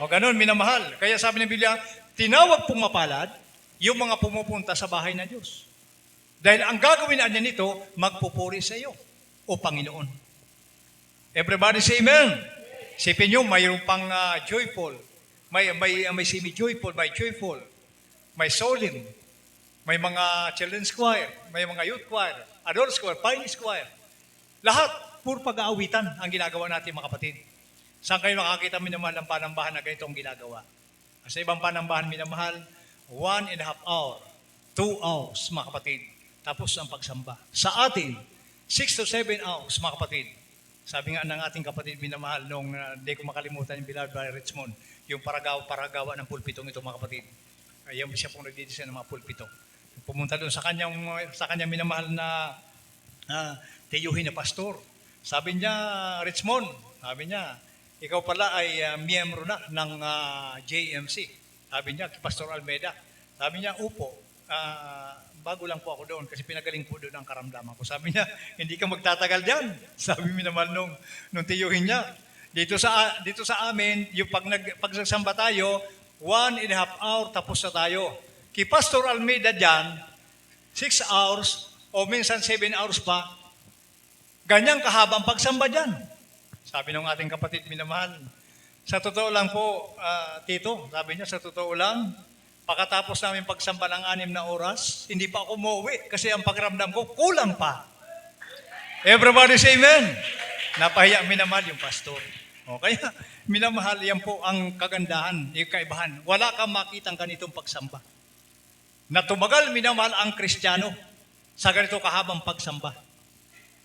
O ganun, minamahal. Kaya sabi ng Biblia, tinawag pong mapalad yung mga pumupunta sa bahay ng Diyos. Dahil ang gagawin na niya nito, magpupuri sa iyo, o Panginoon. Everybody say amen. Sipin nyo, mayroon pang joyful. May semi-joyful, may joyful. May solemn. May mga children's choir. May mga youth choir. Adults choir, pioneers choir. Lahat, puro pag-aawitan ang ginagawa natin mga kapatid. Saan kayo nakakita minamahal ng panambahan na ganito ang ginagawa? Sa ibang panambahan minamahal, 1.5 hour, 2 hours mga kapatid. Tapos ang pagsamba. Sa atin, 6 to 7 hours mga kapatid. Sabi nga ng ating kapatid minamahal nung hindi ko makalimutan yung Bilal by Richmond, yung paragawa ng pulpitong ito mga kapatid. Ayun siya pong nagdidesign ng mga pulpito. Pumunta doon sa kanyang minamahal na tiyuhin na pastor. Sabi niya, Richmond, sabi niya, ikaw pala ay miyembro na ng JMC. Sabi niya, Pastor Almeida. Sabi niya, upo, bago lang po ako doon kasi pinagaling po doon ang karamdaman ko. Sabi niya, hindi ka magtatagal dyan. Sabi mi naman nung tiyuhin niya. Dito sa amin, yung pag nagsamba tayo, 1.5 hour tapos na tayo. Kay Pastor Almeida dyan, 6 hours o minsan 7 hours pa, ganyang kahabang pagsamba dyan. Sabi ng ating kapatid minamahal, sa totoo lang po, Tito, sabi niya, sa totoo lang, pagkatapos namin pagsamba ng 6 na oras, hindi pa ako umuwi kasi ang pakiramdam ko, kulang pa. Everybody say amen. Napahiya minamahal yung pastor. O kaya, minamahal, yan po ang kagandahan, yung kaibahan. Wala kang makitang ganitong pagsamba. Na tumagal, minamahal ang Kristiyano sa ganito kahabang pagsamba.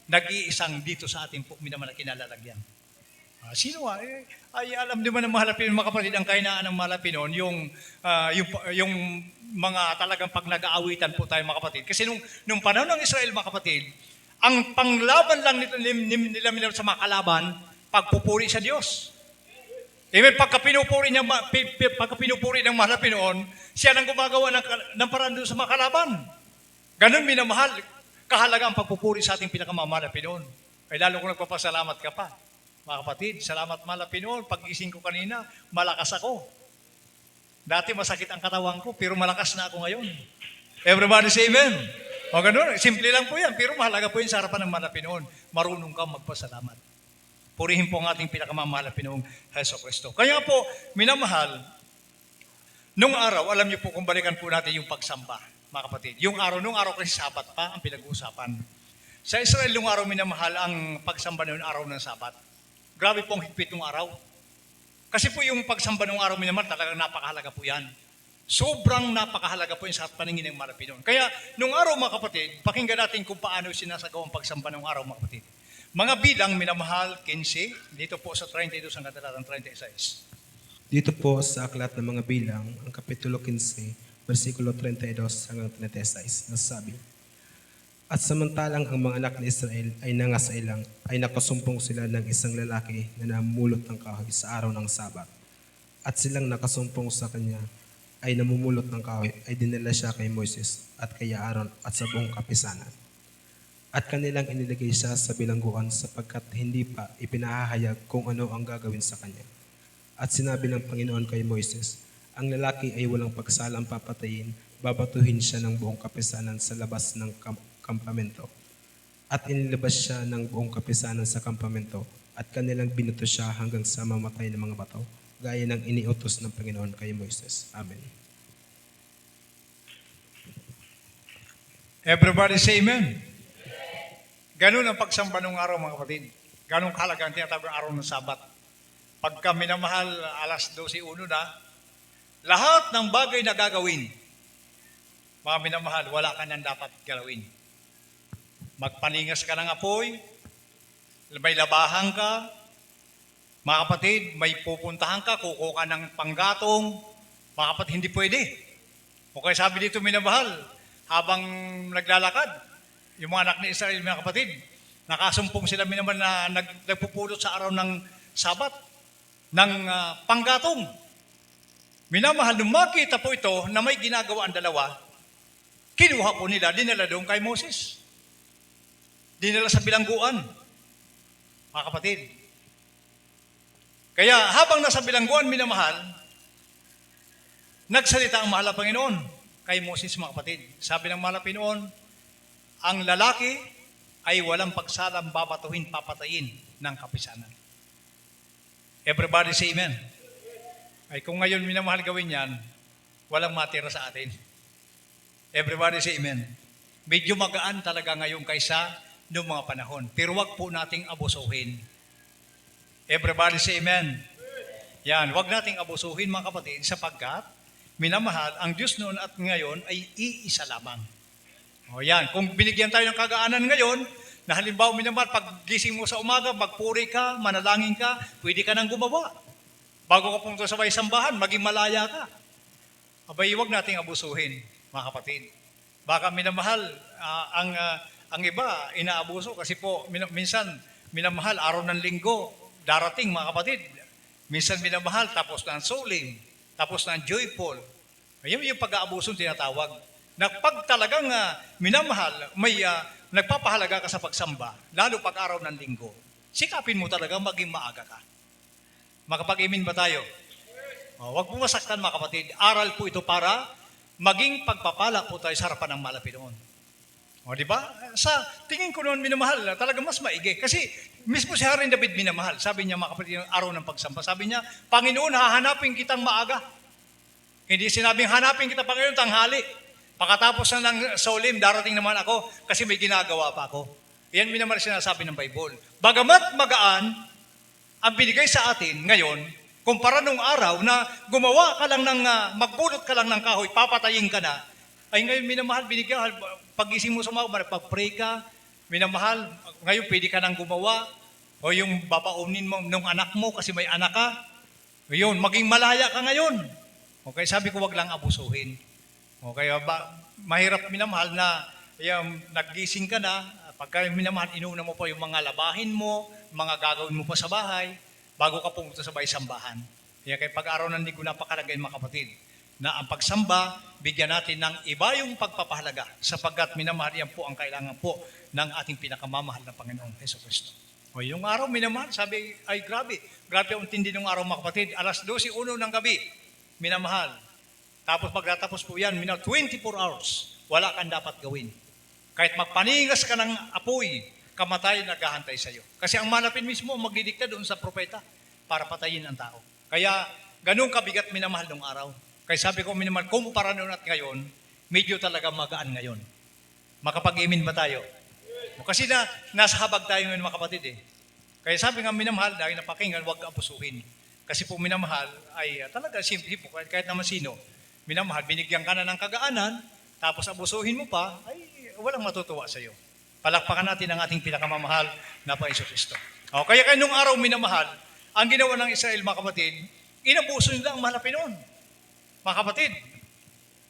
Nag-iisang dito sa ating po, minamahal na kinalalagyan. Sino ay alam naman ng mahal na Pinoon, mga kapatid, ang kahinaan ng mahal na Pinoon, yung mga talagang pag nag-aawitan po tayo, mga kapatid. Kasi nung panahon ng Israel, mga kapatid, ang panglaban lang nila sa mga kalaban, pagpupuri sa Diyos. Amen. Pagka pinupuri ng mahal na Pinoon, siya nang gumagawa ng paraan doon sa mga kalaban. Ganun minamahal, kahalaga ang pagpupuri sa ating pinakamamahal na Pinoon. Ay lalo kung nagpapasalamat ka pa. Mga kapatid, salamat mahal na Pinoon. Pag-gising ko kanina, malakas ako. Dati masakit ang katawan ko, pero malakas na ako ngayon. Everybody say amen. O ganun, simple lang po yan, pero mahalaga po yun sa harapan ng mahal na Pinoon. Marunong kang magpasalamat. Purihin po ang ating pinakamamahal na Pinoong Heso Kristo. Kaya po, minamahal, nung araw, alam niyo po kung balikan po natin yung pagsamba, mga kapatid. Nung araw kasi Sabat pa ang pinag-uusapan. Sa Israel, nung araw minamahal ang pagsamba noon araw ng Sabat. Grabe pong higpit ng araw. Kasi po yung pagsamba ng araw minamahal, talagang napakahalaga po yan. Sobrang napakahalaga po yung sa paningin ng mga Pinoon. Kaya, nung araw mga kapatid, pakinggan natin kung paano sinasagawa ang pagsamba ng araw mga kapatid. Mga bilang minamahal, 15, dito po sa 32 hanggang talatang 36. Dito po sa aklat ng mga bilang, ang kapitulo 15, versikulo 32 hanggang 36, nasasabi, At samantalang ang mga anak ni Israel ay nangasailang, ay nakasumpong sila ng isang lalaki na namumulot ng kahoy sa araw ng Sabat. At silang nakasumpong sa kanya ay namumulot ng kahoy, ay dinala siya kay Moises at kay Aaron at sa buong kapisanan. At kanilang inilagay siya sa bilangguan sapagkat hindi pa ipinahahayag kung ano ang gagawin sa kanya. At sinabi ng Panginoon kay Moises, ang lalaki ay walang pagsalang papatayin, babatuhin siya ng buong kapisanan sa labas ng kampamento. At inilabas siya ng buong kapisanan sa kampamento at kanilang binato siya hanggang sa mamatay ng mga bato, gaya ng iniutos ng Panginoon kay Moises. Amen. Everybody say amen. Ganun ang pagsamba ng araw mga kapatid. Ganun kahalaga ang tinatawag ng araw ng Sabat. Pagka minamahal, alas 12:01 na, lahat ng bagay na gagawin, mga minamahal, wala ka nang dapat gawin. Magpaningas ka ng apoy, may labahan ka, mga kapatid, may pupuntahan ka, kukuha ka ng panggatong, mga kapatid, hindi pwede. O kaya sabi dito minamahal, habang naglalakad, yung mga anak ni Israel, mga kapatid, nakasumpong sila minamahal na nagpupulot sa araw ng Sabat ng panggatong. Minamahal, nung makita po ito na may ginagawa ang dalawa, kinuha po nila, dinala doon kay Moses. Dinala sa bilangguan. Mga kapatid. Kaya habang nasa bilangguan, minamahal, nagsalita ang mahal na Panginoon kay Moses, mga kapatid. Sabi ng mahal na Panginoon, ang lalaki ay walang pagsalang babatuhin, papatayin ng kapisanan. Everybody say amen. Ay kung ngayon minamahal gawin yan, walang matira sa atin. Everybody say amen. Medyo magaan talaga ngayon kaysa noong mga panahon. Pero wag po nating abusuhin. Everybody say amen. Yan, wag nating abusuhin mga kapatid sapagkat minamahal, ang Diyos noon at ngayon ay iisa lamang. O yan, kung binigyan tayo ng kagaanan ngayon, na halimbawa minamahal, pag gising mo sa umaga, magpuri ka, manalangin ka, pwede ka nang gumawa. Bago ka pumunta sa may sambahan, maging malaya ka. Abay, huwag nating abusuhin, mga kapatid. Baka minamahal, ang iba, inaabuso kasi po, minsan, minamahal, araw ng linggo, darating, mga kapatid. Minsan minamahal, tapos na ang soling, tapos na ang joyful. Ayun yung pag-aabuso tinatawag. Na pag talagang minamahal, may nagpapahalaga ka sa pagsamba, lalo pag araw ng linggo, sikapin mo talaga maging maaga ka. Makapag-imin ba tayo? Huwag po masaktan mga kapatid. Aral po ito para maging pagpapala po tayo sa harapan ng mahal na Pinoon. Di ba? Sa tingin ko noon minamahal, talaga mas maigi. Kasi mismo si Haring David minamahal. Sabi niya mga kapatid, yung araw ng pagsamba. Sabi niya, Panginoon, hahanapin kitang maaga. Hindi sinabing hanapin kita Panginoon tanghali. Pagkatapos na ng solim, darating naman ako kasi may ginagawa pa ako. Yan minamahal sinasabi ng Bible. Bagamat magaan, ang binigay sa atin ngayon, kumpara nung araw na gumawa ka lang ng, magbulot ka lang ng kahoy, papatayin ka na, ay ngayon minamahal, binigyan, pagising mo sa mga, pag-pray ka, minamahal, ngayon pwede ka nang gumawa, o yung babaunin mo nung anak mo kasi may anak ka, yun, maging malaya ka ngayon. Okay, sabi ko wag lang abusuhin. Okay, mahirap minamahal na yung naggising ka na, pagka minamahal, inuna mo pa yung mga labahin mo, mga gagawin mo pa sa bahay, bago ka pumunta sa sambahan. Kaya kay pag-araw ng linggo, napakalagay mga kapatid, na ang pagsamba, bigyan natin ng iba yung pagpapahalaga, sapagkat minamahal, yan po ang kailangan po ng ating pinakamamahal na Panginoong Hesus Kristo. O yung araw, minamahal, sabi, ay grabe ang tindi ng araw mga kapatid, alas 12:01 ng gabi, minamahal. Tapos pagkatapos po yan, 24 hours, wala kang dapat gawin. Kahit magpaningas ka ng apoy, kamatayan naghahantay sa iyo. Kasi ang malapit mismo magdidikta doon sa propeta para patayin ang tao. Kaya ganun kabigat minamahal ng araw. Kaya sabi ko minamahal, kumpara noon at ngayon, medyo talaga magaan ngayon. Makapag-imin ba tayo? Kasi nasa habag tayo ngayon mga kapatid eh. Kaya sabi nga minamahal, dahil napakinggan, huwag apusuhin. Kasi po minamahal ay talaga simple po, kahit naman sino. Minamahal, binigyan ka na ng kagaanan, tapos abusuhin mo pa, ay walang matutuwa sa iyo. Palakpakan natin ang ating pinakamamahal na Panginoon Kristo. O, kaya nung araw minamahal, ang ginawa ng Israel mga kapatid, inabuso nila ang mahal na Pinoon. Mga kapatid.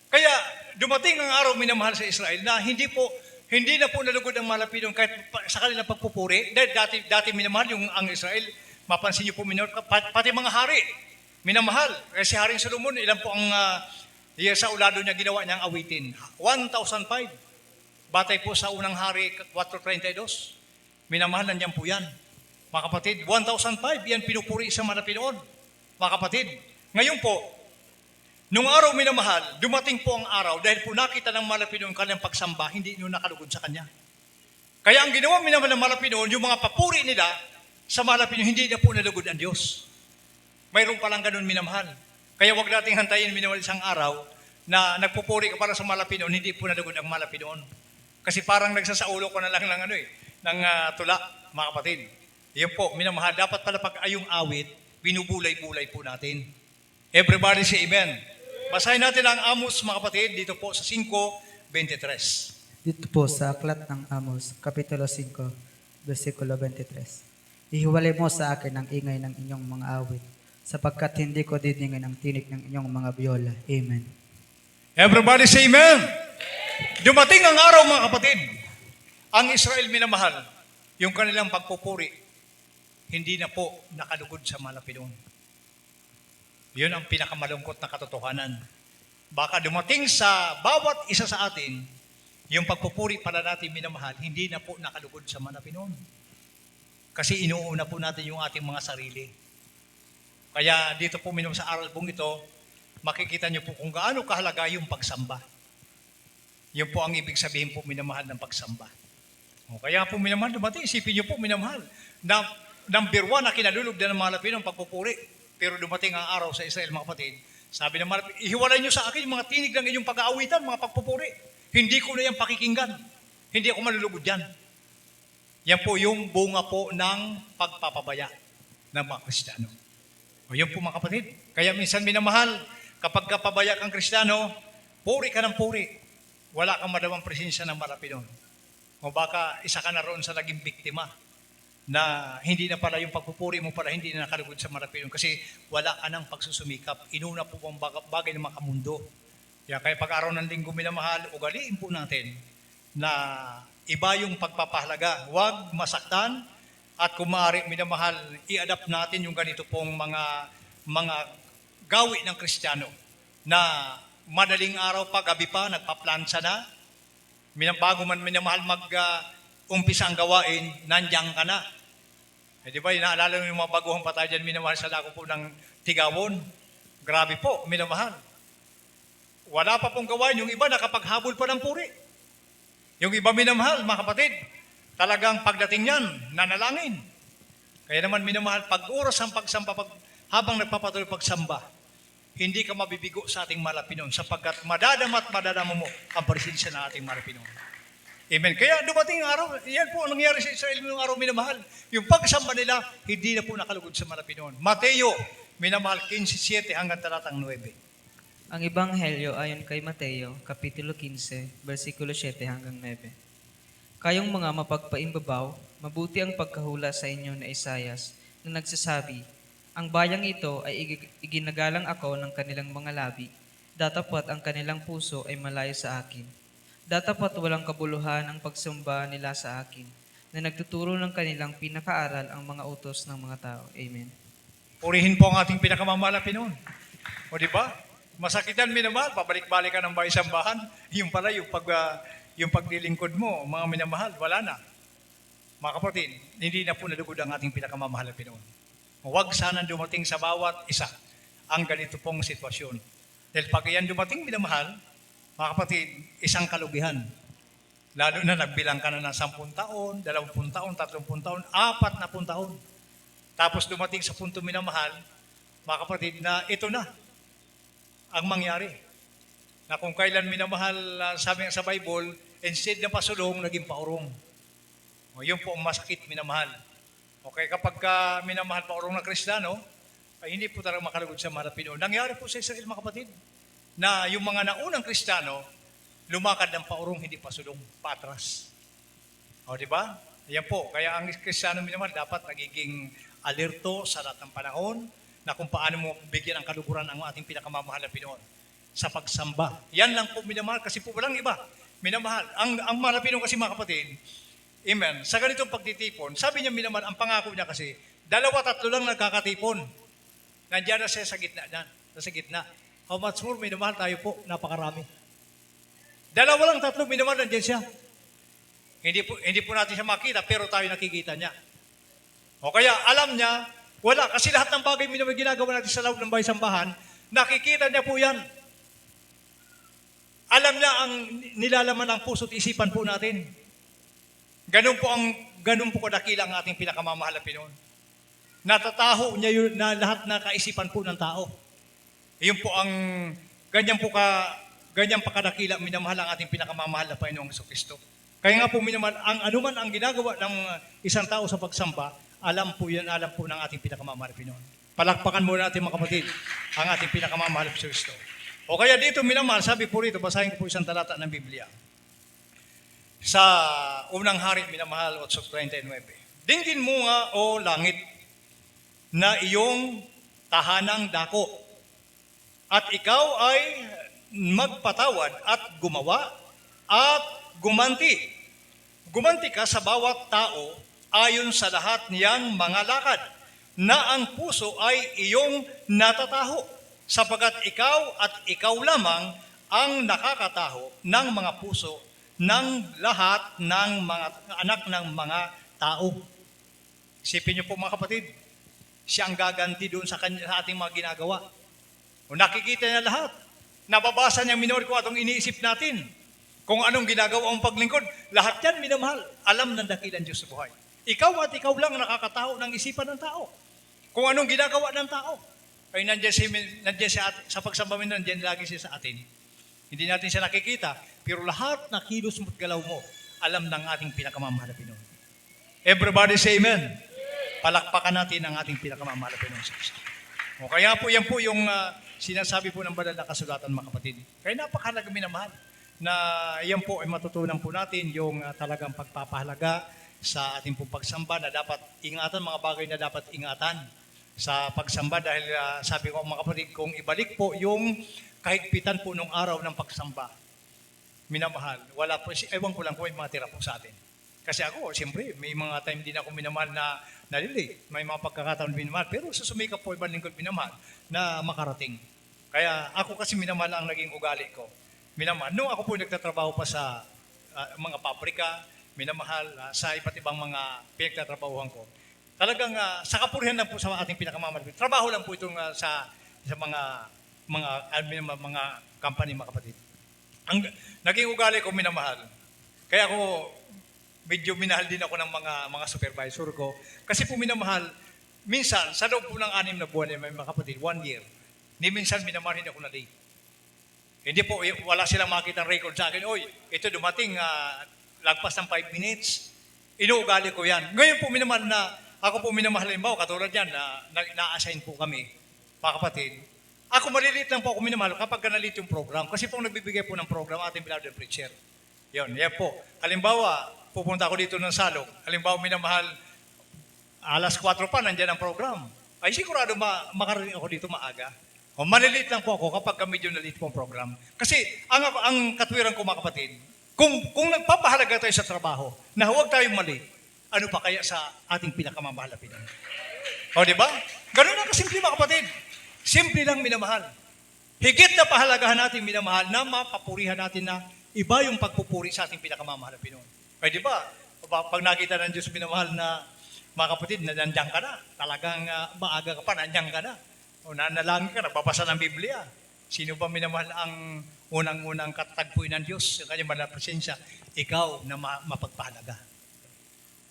Kaya dumating ang araw minamahal sa Israel na hindi na po nalugod ang mahal na Pinoon kahit sa kanilang pagpupuri. Dahil dati minamahal yung ang Israel, mapansin niyo po minamahal, pati mga hari, minamahal. Kasi Haring Solomon, ilan po ang sa ulado niya ginawa niyang awitin? 1,005. Batay po sa unang hari 4:32. Minamahal, nandiyan po yan. Mga kapatid, 1,005, yan pinupuri sa mga Pinoon. Mga kapatid, ngayon po, nung araw minamahal, dumating po ang araw dahil po nakita ng mga Pinoon kanilang pagsamba, hindi nyo nakalugod sa kanya. Kaya ang ginawa minamahal ng mga Pinoon, yung mga papuri nila sa mga Pinoon, hindi na po nalugod ang Diyos. Mayroon palang ganun minamahal. Kaya wag nating hantayin minamahal isang araw na nagpupuri ka para sa mga Pinoon, hindi po nalugod ang mga Pinoon. Kasi parang nagsasaulo ko na lang ng tula, mga kapatid. Yan po, minamahal. Dapat pala pag ayong awit, binubulay-bulay po natin. Everybody say amen. Basahin natin ang Amos, mga kapatid, dito po sa 5:23. Dito po sa aklat ng Amos, Kapitulo 5, versikulo 23. Ihiwalay mo sa akin ang ingay ng inyong mga awit, sapagkat hindi ko didingin ang tinig ng inyong mga biola. Amen. Everybody say amen. Dumating ang araw mga kapatid, ang Israel minamahal, yung kanilang pagpupuri, hindi na po nakalugod sa mga Pinoon. Yun ang pinakamalungkot na katotohanan. Baka dumating sa bawat isa sa atin, yung pagpupuri para natin minamahal, hindi na po nakalugod sa mga Pinoon. Kasi inuuna po natin yung ating mga sarili. Kaya dito po sa aral pong ito, makikita niyo po kung gaano kahalaga yung pagsamba. Yun po ang ibig sabihin po minamahal ng pagsamba. O, kaya po minamahal, dumating, isipin niyo po minamahal, na number 1 na kinalulog na ng mga Pilipino ang pagpupuri. Pero dumating ang araw sa Israel mga kapatid, sabi ng mga Pilipino, ihiwalay niyo sa akin yung mga tinig ng inyong pag-aawitan, mga pagpupuri. Hindi ko na yan pakikinggan. Hindi ako malulugod yan. Yan po yung bunga po ng pagpapabaya ng mga Kristiyano. O yun po mga kapatid. Kaya minsan minamahal, kapag kapabaya kang Kristiyano, puri ka ng puri. Wala kang madawang presensya ng Pinoon. O baka isa ka na roon sa naging biktima na hindi na pala yung pagpupuri mo pala hindi na nakalugod sa Pinoon kasi wala ka ng pagsusumikap. Inuna po ang bagay ng makamundo. Kaya pag-araw ng linggo minamahal, ugaliin po natin na iba yung pagpapahalaga. Huwag masaktan at kung maaari minamahal, i-adapt natin yung ganito pong mga gawi ng Kristiyano na madaling araw pa, gabi pa, nagpaplansa na. Bago man minamahal umpisa ang gawain, nandiyan ka na. Eh, di ba, inaalala mo yung mga baguhang patay dyan, minamahal sa lako po ng Tigawon. Grabe po, minamahal. Wala pa pong gawain, yung iba nakapaghabol pa ng puri. Yung iba minamahal, mga kapatid, talagang pagdating yan, nanalangin. Kaya naman minamahal, pag oras ang pagsamba, habang nagpapatuloy pagsamba, hindi ka mabibigo sa ating mga Pinoon sapagkat madadama mo ang presensya ng ating mga Pinoon. Amen. Kaya dumating ang araw, yan po ang nangyari sa Israel noong araw, minamahal. Yung pagsamba nila, hindi na po nakalugod sa mga Pinoon. Mateo, minamahal, 15:7 hanggang talatang 9. Ang Ebanghelyo ayon kay Mateo, Kapitulo 15, versikulo 7 hanggang 9. Kayong mga mapagpaimbabaw, mabuti ang pagkahula sa inyo na Isayas na nagsasabi, ang bayang ito ay iginagalang ako ng kanilang mga labi, datapat ang kanilang puso ay malayo sa akin. Datapat walang kabuluhan ang pagsamba nila sa akin, na nagtuturo ng kanilang pinakaaral ang mga utos ng mga tao. Amen. Purihin po ang ating pinakamamahal na Pinoon. O di ba? Masakitan, minamahal, pabalik-balik ka ng bahay-sambahan. Yung pala, yung paglilingkod mo, mga minamahal, wala na. Mga kapatid, hindi na po nalugod ang ating pinakamamahal na Pinoon. Huwag sanang dumating sa bawat isa ang ganito pong sitwasyon. Dahil pag iyan dumating, minamahal, mga kapatid, isang kalugihan. Lalo na nagbilang ka na ng 10 taon, 20 taon, 30 taon, 40 taon. Tapos dumating sa punto, minamahal, mga kapatid, na ito na ang mangyari. Na kung kailan, minamahal, sabi nga sa Bible, instead na pasulong, naging paurong. O, yun po ang masakit, minamahal. Okay, kapag minamahal paurong na Kristiyano, ay hindi po talaga makalugod sa mga Pinoon. Nangyari po sa Israel, mga kapatid, na yung mga naunang Kristiyano, lumakad ng paurong, hindi pasulong, patras. O, di ba? Yan po. Kaya ang Kristiyano, minamahal, dapat nagiging alerto sa lahat ng panahon na kung paano mo bigyan ng kaluguran ang ating pinakamamahal na Pinoon sa pagsamba. Yan lang po, minamahal, kasi po walang iba. Minamahal. Ang mga Pinoon kasi, mga kapatid, amen, sa ganitong pagtitipon, sabi niya, minamahal, ang pangako niya kasi, 2-3 lang nagkakatipon. Nandiyan na siya sa gitna. Sa gitna. How much more, minamahal, tayo po, napakarami. 2-3, minamahal, nandiyan siya. Hindi po natin siya makita, pero tayo nakikita niya. O kaya, alam niya, wala, kasi lahat ng bagay ginagawa natin sa loob ng bahay-sambahan, nakikita niya po yan. Alam niya ang nilalaman ng puso at isipan po natin. Ganun po kadakila ang ating pinakamamahal na Pinoon. Natataho niya yun na lahat na kaisipan po ng tao. Iyon po ang ganyan pa kadakila, minamahal ang ating pinakamamahal na Panginoong Kristo. Kaya nga po, minamahal, ang anuman ang ginagawa ng isang tao sa pagsamba, alam po ng ating pinakamamahal na Pinoon. Palakpakan muna natin, mga kapatid, ang ating pinakamamahal na Kristo. O kaya dito, minamahal, sabi po rito, basahin ko po isang talata ng Biblia. Sa unang hari, minamahal, 8:39. Dinggin mo nga, o langit, na iyong tahanang dako, at ikaw ay magpatawad at gumawa at gumanti. Gumanti ka sa bawat tao ayon sa lahat niyang mga lakad, na ang puso ay iyong natataho, sapagat ikaw at ikaw lamang ang nakakataho ng mga puso ng lahat ng mga anak ng mga tao. Isipin niyo po, mga kapatid, siya ang gaganti doon sa ating mga ginagawa. O nakikita niya lahat. Nababasa niya, minor ko atong iniisip natin. Kung anong ginagawa ang paglingkod, lahat yan, minamahal. Alam ng dakilang Diyos sa buhay. Ikaw at ikaw lang nakakataho ng isipan ng tao. Kung anong ginagawa ng tao. Ay nandiyan siya sa pagsamba, nandiyan lagi siya sa atin. Hindi natin siya nakikita, pero lahat na kilos mo't galaw mo, alam ng ating pinakamamahal na Pinoon. Everybody say amen. Palakpakan natin ang ating pinakamamahal na Pinoon. O kaya po, yan po yung sinasabi po ng banal na kasulatan, mga kapatid. Kaya napakahalaga, minamahal, na yan po ay matutunan po natin yung talagang pagpapahalaga sa ating pong pagsamba, na dapat ingatan, mga bagay na dapat ingatan sa pagsamba, dahil sabi ko, mga kapatid, kung ibalik po yung kahigpitan po nung araw ng pagsamba, minamahal, wala po, ewan ko lang kung may mga tira po sa atin. Kasi ako, siyempre, may mga time din ako minamahal na nalilate. May mga pagkakataon minamahal. Pero susumikap po ibang lingkod minamahal na makarating. Kaya ako kasi minamahal ang naging ugali ko. Minamahal. Noong ako po nagtatrabaho pa sa mga pabrika, minamahal sa iba't ibang mga pinagtatrabahuhan ko. Talagang sa kapurihan lang po sa ating pinakamamahal. Trabaho lang po itong sa mga company, mga kapatid. Ang naging ugali ko, minamahal. Kaya ako, medyo minahal din ako ng mga supervisor ko. Kasi po, minamahal, minsan, sa loob po ng 6 na buwan, may mga kapatid, 1 year, ni minsan minamahal hindi ako na late. Hindi po, wala silang makita record sa akin, oy, ito dumating lagpas ng 5 minutes, inuugali ko yan. Ngayon po minamahal na, ako po minamahal, halimbawa, katulad yan, na-assign po kami, mga kapatid. Ako maliliit lang po ako minamahal kapag kanalit yung program. Kasi po nagbibigay po ng program ating beloved preacher. Yan po. Halimbawa, pupunta ako dito ng Salog. Halimbawa, minamahal, alas 4 pa, nandiyan ang program. Ay sigurado makarating ako dito maaga. O maliliit lang po ako kapag medyo nalit po ang program. Kasi ang katwiran ko mga kapatid, kung nagpapahalaga tayo sa trabaho, na huwag tayong mali, ano pa kaya sa ating pinakamamahal na Pinoy? O di ba? Ganun lang kasimple mga kapatid. Simple lang minamahal. Higit na pahalagahan natin minamahal na mapapurihan natin na iba yung pagpupuri sa ating pinakamamahal na Pinoy. Ay di ba? Pag nakita ng Diyos minamahal na mga kapatid, nandiyan ka na. Talagang maaga ka pa, nandiyan ka na. O nanalangin ka, nagbabasa ng Biblia. Sino ba minamahal ang unang-unang katagpuin ng Diyos sa kanyang banal na presensya? Ikaw na mapagpahalaga.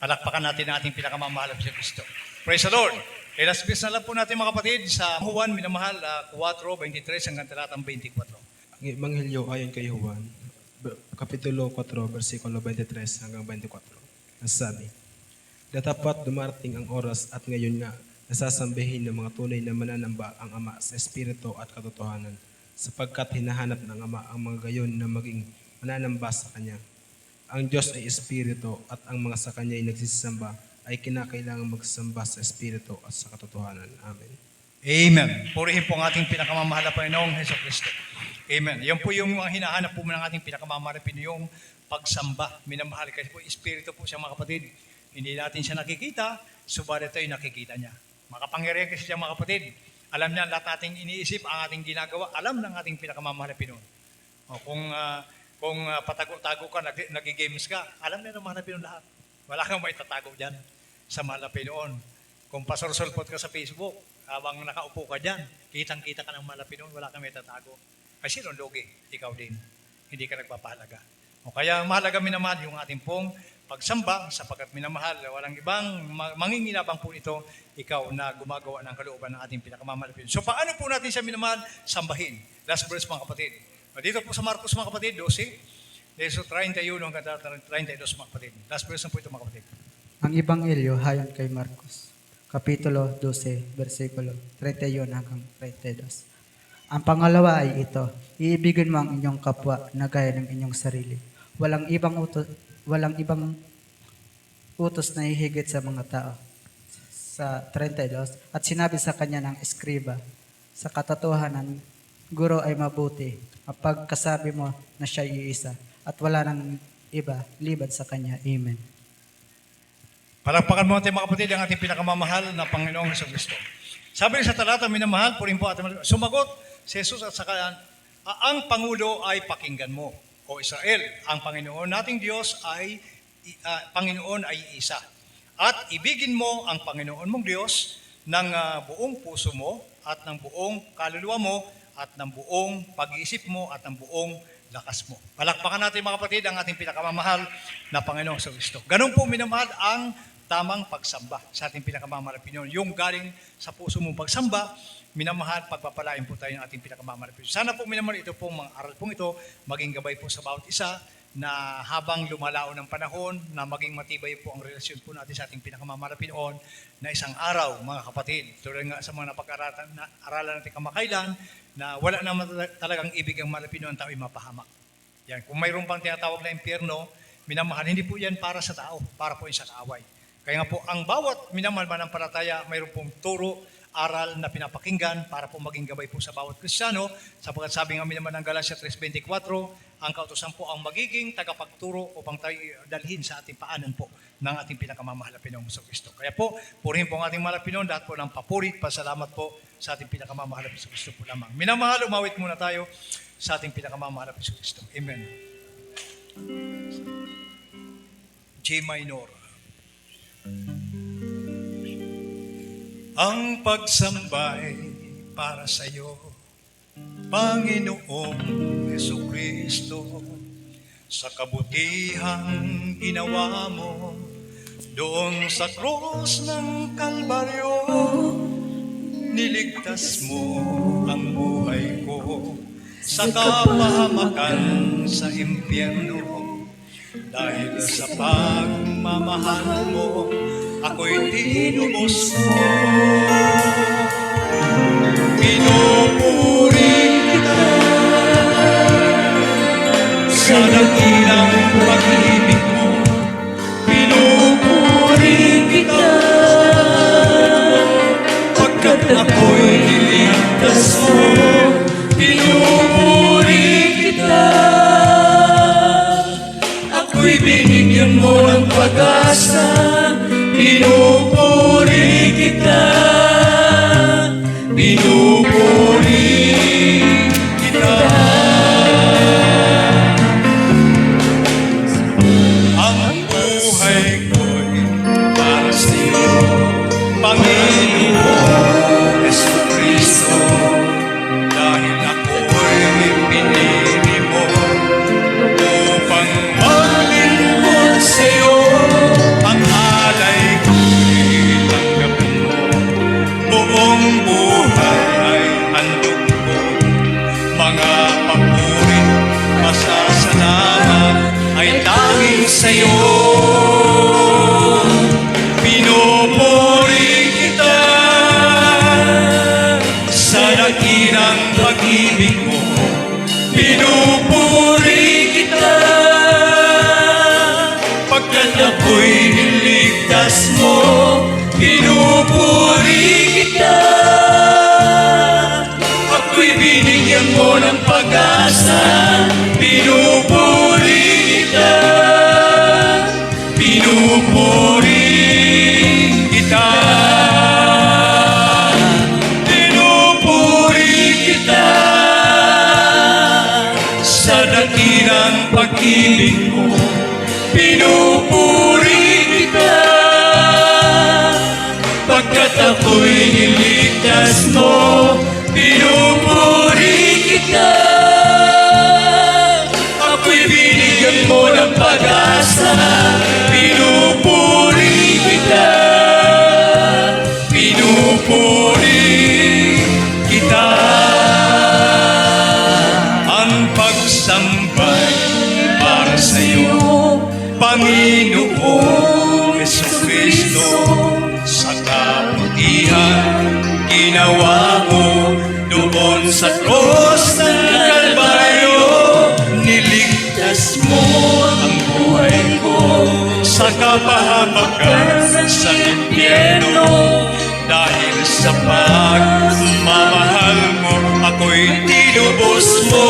Palakpakan natin ang ating pinakamamahal na Kristo. Praise the Lord. Last verse na lang po natin mga kapatid sa Juan, minamahal, 4:23 hanggang talatang 24. Ang Ebanghelyo ayon kay Juan, Kapitulo 4, versikulo 23 hanggang 24. Nasabi, datapat dumarating ang oras at ngayon nga, nasasambihin ng mga tunay na mananamba ang Ama sa Espiritu at katotohanan, sapagkat hinahanap ng Ama ang mga gayon na maging mananamba sa Kanya. Ang Diyos ay Espiritu at ang mga sa Kanya ay nagsisamba ay kinakailangan magsamba sa Espiritu at sa katotohanan. Amen. Amen. Purihin po ang ating pinakamamahal na Panginoong Hesus Kristo. Amen. Yan po yung mga hinahanap po ng ating pinakamamahal na Pinoy, yung pagsamba. Minamahal kasi po, Espiritu po siya mga kapatid. Hindi natin siya nakikita, subalit tayo nakikita niya. Makapangyarihan kasi siya mga kapatid. Alam niya lahat nating iniisip, ang ating ginagawa, alam ng ating pinakamamahal na Pinoy. O kung patago-tago ka, nag-games ka, alam niya ng mahal na Pinoy lahat. Wala kang maitatago dyan sa mahal na Pinoon. Kung pasorsolpot ka sa Facebook, habang nakaupo ka dyan, kitang-kita ka ng mahal na Pinoon, wala kang maitatago. Kasi sino logi? Ikaw din. Hindi ka nagpapahalaga. O kaya mahalaga minamahal yung ating pong pagsamba sapagkat minamahal, walang ibang manginginabang po ito, ikaw na gumagawa ng kalooban ng ating pinakamamahal. So paano po natin siya minamahal? Sambahin. Last verse mga kapatid. Dito po sa Marcos mga kapatid, 12, Leso 31 hanggang 32 mga kapatid. Last verse na po ito mga kapatid. Ang Ebanghelyo ayon kay Marcos, Kapitulo 12, versikulo 31 hanggang 32. Ang pangalawa ay ito, iibigin mo ang inyong kapwa na gaya ng inyong sarili. Walang ibang utos na hihigit sa mga tao. Sa 32, at sinabi sa kanya ng eskriba, sa katotohanan, guro ay mabuti, kapag kasabi mo na siya iisa, at wala nang iba, liban sa kanya. Amen. Palakpakan mo natin mga kapatid ang ating pinakamamahal na Panginoong Hesus Kristo. Sabi sa talata, minamahal, purin po ating sumagot si Jesus at saka ang Pangulo ay pakinggan mo. O Israel, ang Panginoon nating Diyos ay Panginoon ay isa. At ibigin mo ang Panginoon mong Diyos ng buong puso mo at ng buong kaluluwa mo at ng buong pag-iisip mo at ng buong lakas mo. Palakpakan natin mga kapatid ang ating pinakamamahal na Panginoong Hesus Kristo. Ganun po minamahal ang tamang pagsamba sa ating pinakamamahal na Pinoy. Yung galing sa puso mong pagsamba, minamahal, pagpapalain po tayo ng ating pinakamamahal na Pinoy. Sana po minamahal ito pong mga aral pong ito, maging gabay po sa bawat isa na habang lumalao ng panahon, na maging matibay po ang relasyon po natin sa ating pinakamamahal na Pinoy, na isang araw, mga kapatid, tulad nga sa mga napag-aralan natin kamakailan, na wala naman talagang ibig ang mahal na Pinoy, ang tao ay mapahamak. Yan. Kung mayroon pang tinatawag na impyerno, minamahal, hindi po yan para sa tao, para po yan sa kaaway. Kaya nga po, ang bawat minamahal manampalataya, mayroon pong turo, aral na pinapakinggan para po maging gabay po sa bawat Kristiyano, sapagkat sabi nga naman ng Galatia 3:24, ang kautusan po ang magiging tagapagturo upang tayo dalhin sa ating paanan po ng ating pinakamamahal na Pinoong Kristo. Kaya po, purihin po ang ating mahal na Pinoon, lahat po ng papuri, pasalamat po sa ating pinakamamahal na Kristo po lamang. Minamahal, umawit muna tayo sa ating pinakamamahal na Kristo. Amen. G minor. Ang pagsambay para sa iyo, Panginoong Jesucristo, sa kabutihang ginawa mo doon sa krus ng Kalbaryo. Niligtas mo ang buhay ko sa kapahamakan sa impyerno. Dahil sa pagmamahal mo, ako'y tinubos mo. Pinupuri kita sa dakilang pag-ibig mo. Pinupuri kita pagkat ako'y niligtas mo. Pinupuri kita, ako'y binigyan mo ng pag-asa. Pinupuri kita, pinupuri kita. Ang buhay ko'y para sa iyo, Panginoon Jesucristo. Dahil ako'y pinili mo upang maglingkod sa iyo, ang alay ko'y tanggapin mo. Buong buhay ay handog ko, mga papurit, masasalamat ay tanging sa iyo. Pinupuri kita sa dakilang pag-ibig mo. Pinupuri kita pagkat ako'y niligtas mo. Pinupuri kita, ako'y binigyan mo ng pag-asa. Pinupuri kita, pinupuri kita. Pinupuri kita sa dakilang pag-ibig mo. Pinupuri kita pagkat ako'y niligtas mo. Pinupuri kita, ako'y binigyan mo ng pag-asa. Pinupuri kita, pinupuri kita. Ang pagsambay para sa iyo, Panginoong Jesucristo. Sa kabutihan ginawa mo doon sa cross ng Kalbaryo. Niligtas mo ang buhay ko sa kapahamakan sa impyerno. Dahil sa pagmamahal mo, ako'y tinubos mo.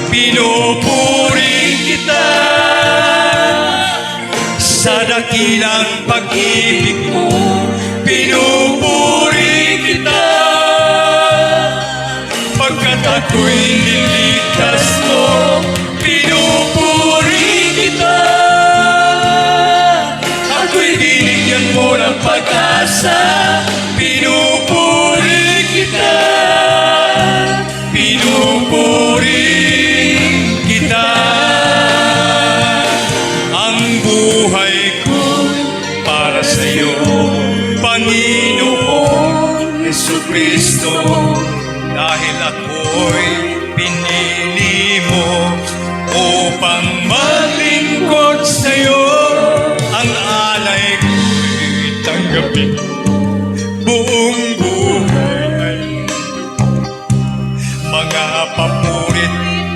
Pinupuri kita sa dakilang pag-ibig mo. Pinupuri kita pagkat ako'y niligtas mo. Pinupuri kita, ako'y binigyan mo ng pag-asa. Pinupuri kita, pinupuri kita. Ang buhay ko para sa iyo, Panginoon Jesucristo. Dahil ako'y pinili mo upang maglingkod sa iyo, ang alay ko'y tanggapin mo. Buong buhay ay mga papurit,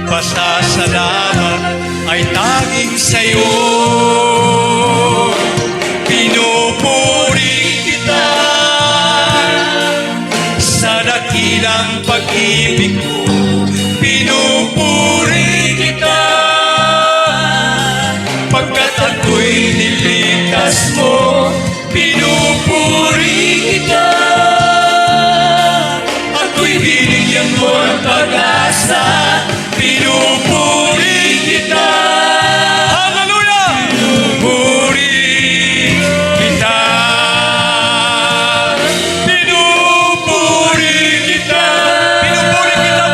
pasasalamat ay tanging sa iyo. Pinupuri kita sa dakilang pag-ibig mo. Pinupuri kita pagkat ako'y niligtas mo. Pinupuri kita, ako'y binigyan mo ng pag-asa. Pinupuri kita. Hallelujah! Pinupuri kita. Pinupuri kita. Pinupuri kita.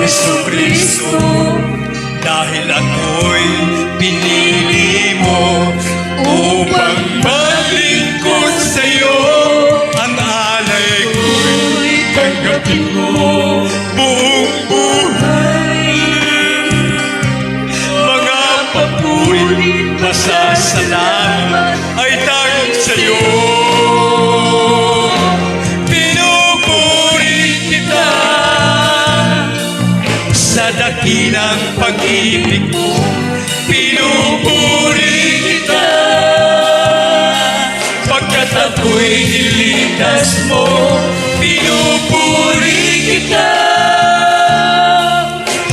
Jesucristo, dahil ako'y pinili mo upang maglingkod sa'yo. Ang alay ko'y tanggapin mo buong buhay. Mga papuri, pasasalamat ay tanging sa'yo. Pinupuri kita sa dakilang pag-ibig mo. Pinupuri kita pagkat ako'y nilitas mo. Pinupuri kita,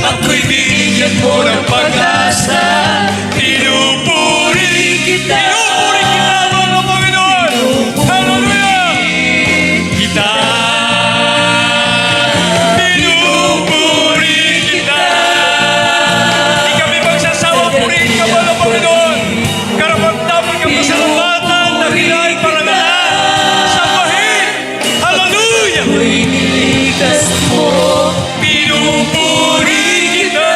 ako'y binigyan mo ng pag-asa. Pinupuri kita, mga Panginoon. Hallelujah! Kita, pinupuri kita. Di kami magsasawa, purihin ka, mga Panginoon. Karapat-dapat kang pasalamatan, dakilan, parangalan, sambahin. Hallelujah! Pinupuri kita,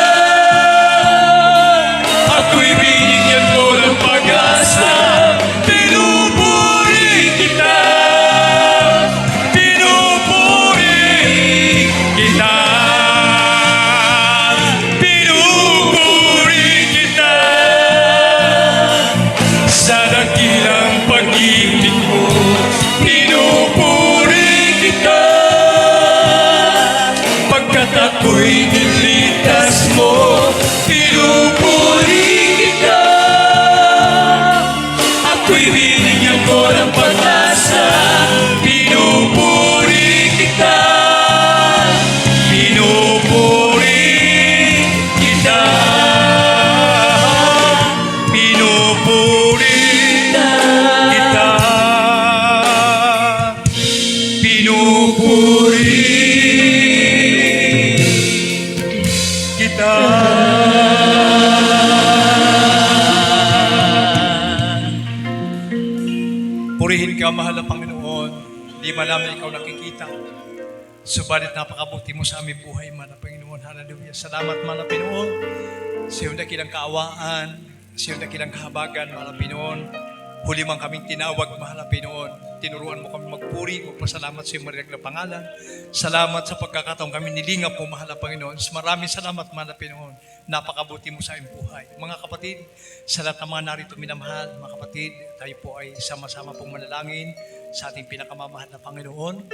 ako'y binigyan mo ng pag-asa. Pinupuri kita, pinupuri kita, pinupuri kita sa dakilang pag-ibig mo. Pinupuri kita pagkat ako'y nilitas mo. Pinupuri kita, ako'y binigyan mo ng pag-asa. Pinupuri kita, pinupuri kita, pinupuri kita, pinupuri kita. Purihin ka, mahal na Panginoon. Di man namin ikaw nakikita. Subalit napakabuti mo sa aming buhay, mahal na Panginoon. Hallelujah. Salamat, mahal na Panginoon. Sa iyong dakilang kaawaan, sa iyong dakilang kahabagan, mahal na Panginoon. Huli man kaming tinawag, mahal na Panginoon. Tinuruan mo kami magpuri, magpasalamat sa iyong marilag na pangalan. Salamat sa pagkakataong kami nilingap mo, mahal na Panginoon. Maraming salamat, mahal na Panginoon. Napakabuti mo sa aming buhay. Mga kapatid, sa lahat ng mga narito minamahal, mga kapatid, tayo po ay sama-sama pong manalangin sa ating pinakamamahal na Panginoon.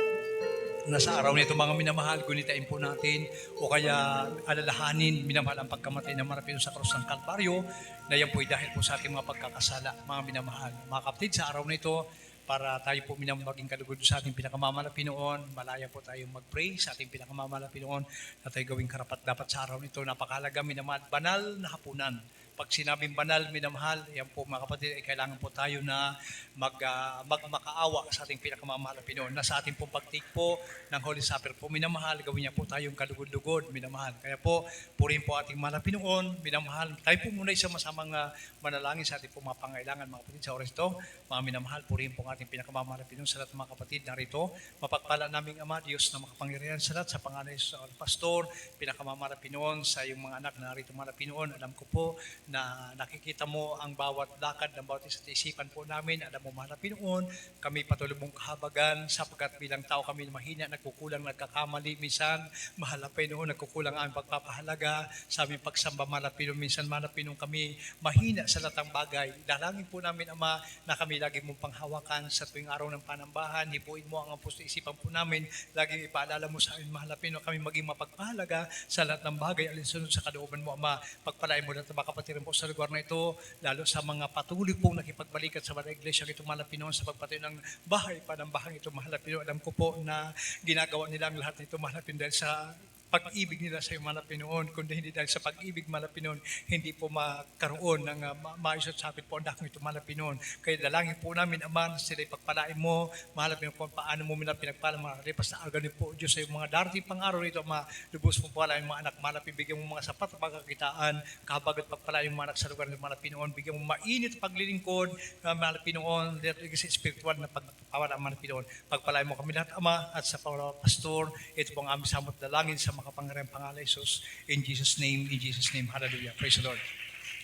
Nasa araw nito mga minamahal, gunitain po natin o kaya alalahanin, minamahal ang pagkamatay ng marapino sa krus ng Kalbaryo, na yan po ay dahil po sa ating mga pagkakasala, mga minamahal. Mga kapatid, sa araw nito, para tayo po maging kalugod sa ating pinakamamahal na Pinoon, malaya po tayong mag-pray sa ating pinakamamahal na Pinoon na tayo gawing karapat dapat sa araw nito. Napakahalaga, minamahal, banal na hapunan. Pag sinabing banal, minamahal, yan po mga kapatid, ay kailangan po tayo na magmakaawa sa ating pinakamamahal na Pinoon. Na sa ating pong pag-take po ng Holy Supper po, minamahal, gawin niya po tayong kalugod-lugod, minamahal. Kaya po, purihin po ating mahal na Pinoon, minamahal. Tayo po muna isama-samang manalangin sa ating pong mga pangailangan, mga kapatid, sa oras ito. Mga minamahal, purihin po ang ating pinakamamahal na Pinoon sa lahat ng mga kapatid narito. Mapagpala naming Ama, Diyos na makapangyarihan sa lahat, sa pangalan ni Jesus, Pastor, pinakamamahal na Pinoon, sa iyong mga anak na narito, mga Pinoon. Alam ko po na nakikita mo ang bawat lakad ng bawat isa't isipan po namin. Alam mo, mahal na Pinoon, kami patuloy mong kahabagan sapagkat bilang tao kami mahina, nagkukulang, nagkakamali minsan. Mahal na Pinoon, nagkukulang ang pagpapahalaga sa aming pagsamba, mahal na Pinoon. Minsan, mahal na Pinoon, kami mahina sa latang bagay. Dalangin po namin, Ama, na kami lagi mong panghawakan sa tuwing araw ng panambahan. Hipuin mo ang puso isipan po namin. Laging ipaalala mo sa amin, mahal na Pinoon, kami maging mapagpahalaga sa lahat ng bagay alinsunod sa kalooban mo, Ama. Pagpalain mo na mga kapatid po sa lugar na ito, lalo sa mga patuloy pong nakipagbalikan sa mga iglesia ito, mahal na Pinoon, sa pagpatayo ng bahay, panambahang ito, mahal na Pinoon. Alam ko po na ginagawa nila ang lahat nito, mahal na Pinoon, dahil sa pag-ibig nila sa iyo, mahal na Pinoon. Kundi hindi dahil sa pag-ibig, mahal na Pinoon, hindi po magkaroon ng maayos at sabit po ang dakong ito, mahal na Pinoon. Kaya dalangin po namin, Ama, sila'y pagpalain mo, mahal na Pinoon, kung paano mo pinagpala mga lipas na aganin po, Diyos, sa iyo mga darating pang araw nito, Ama, lubos mo pala yung mga anak, mahal na Pinoon, bigyan mo mga sapat na pagkakitaan, kahabag at pagpalain yung mga anak sa lugar ng mahal na Pinoon, bigyan mo mainit paglilingkod, mahal na Pinoon, sa spiritual na pagpapawala, mahal na Pinoon. Pagpalain mo kami lahat, Ama, at sa pastor, ito pong aming samot dalangin sa mga makapangyarihang pangalan ni Jesus. In Jesus' name, hallelujah. Praise the Lord.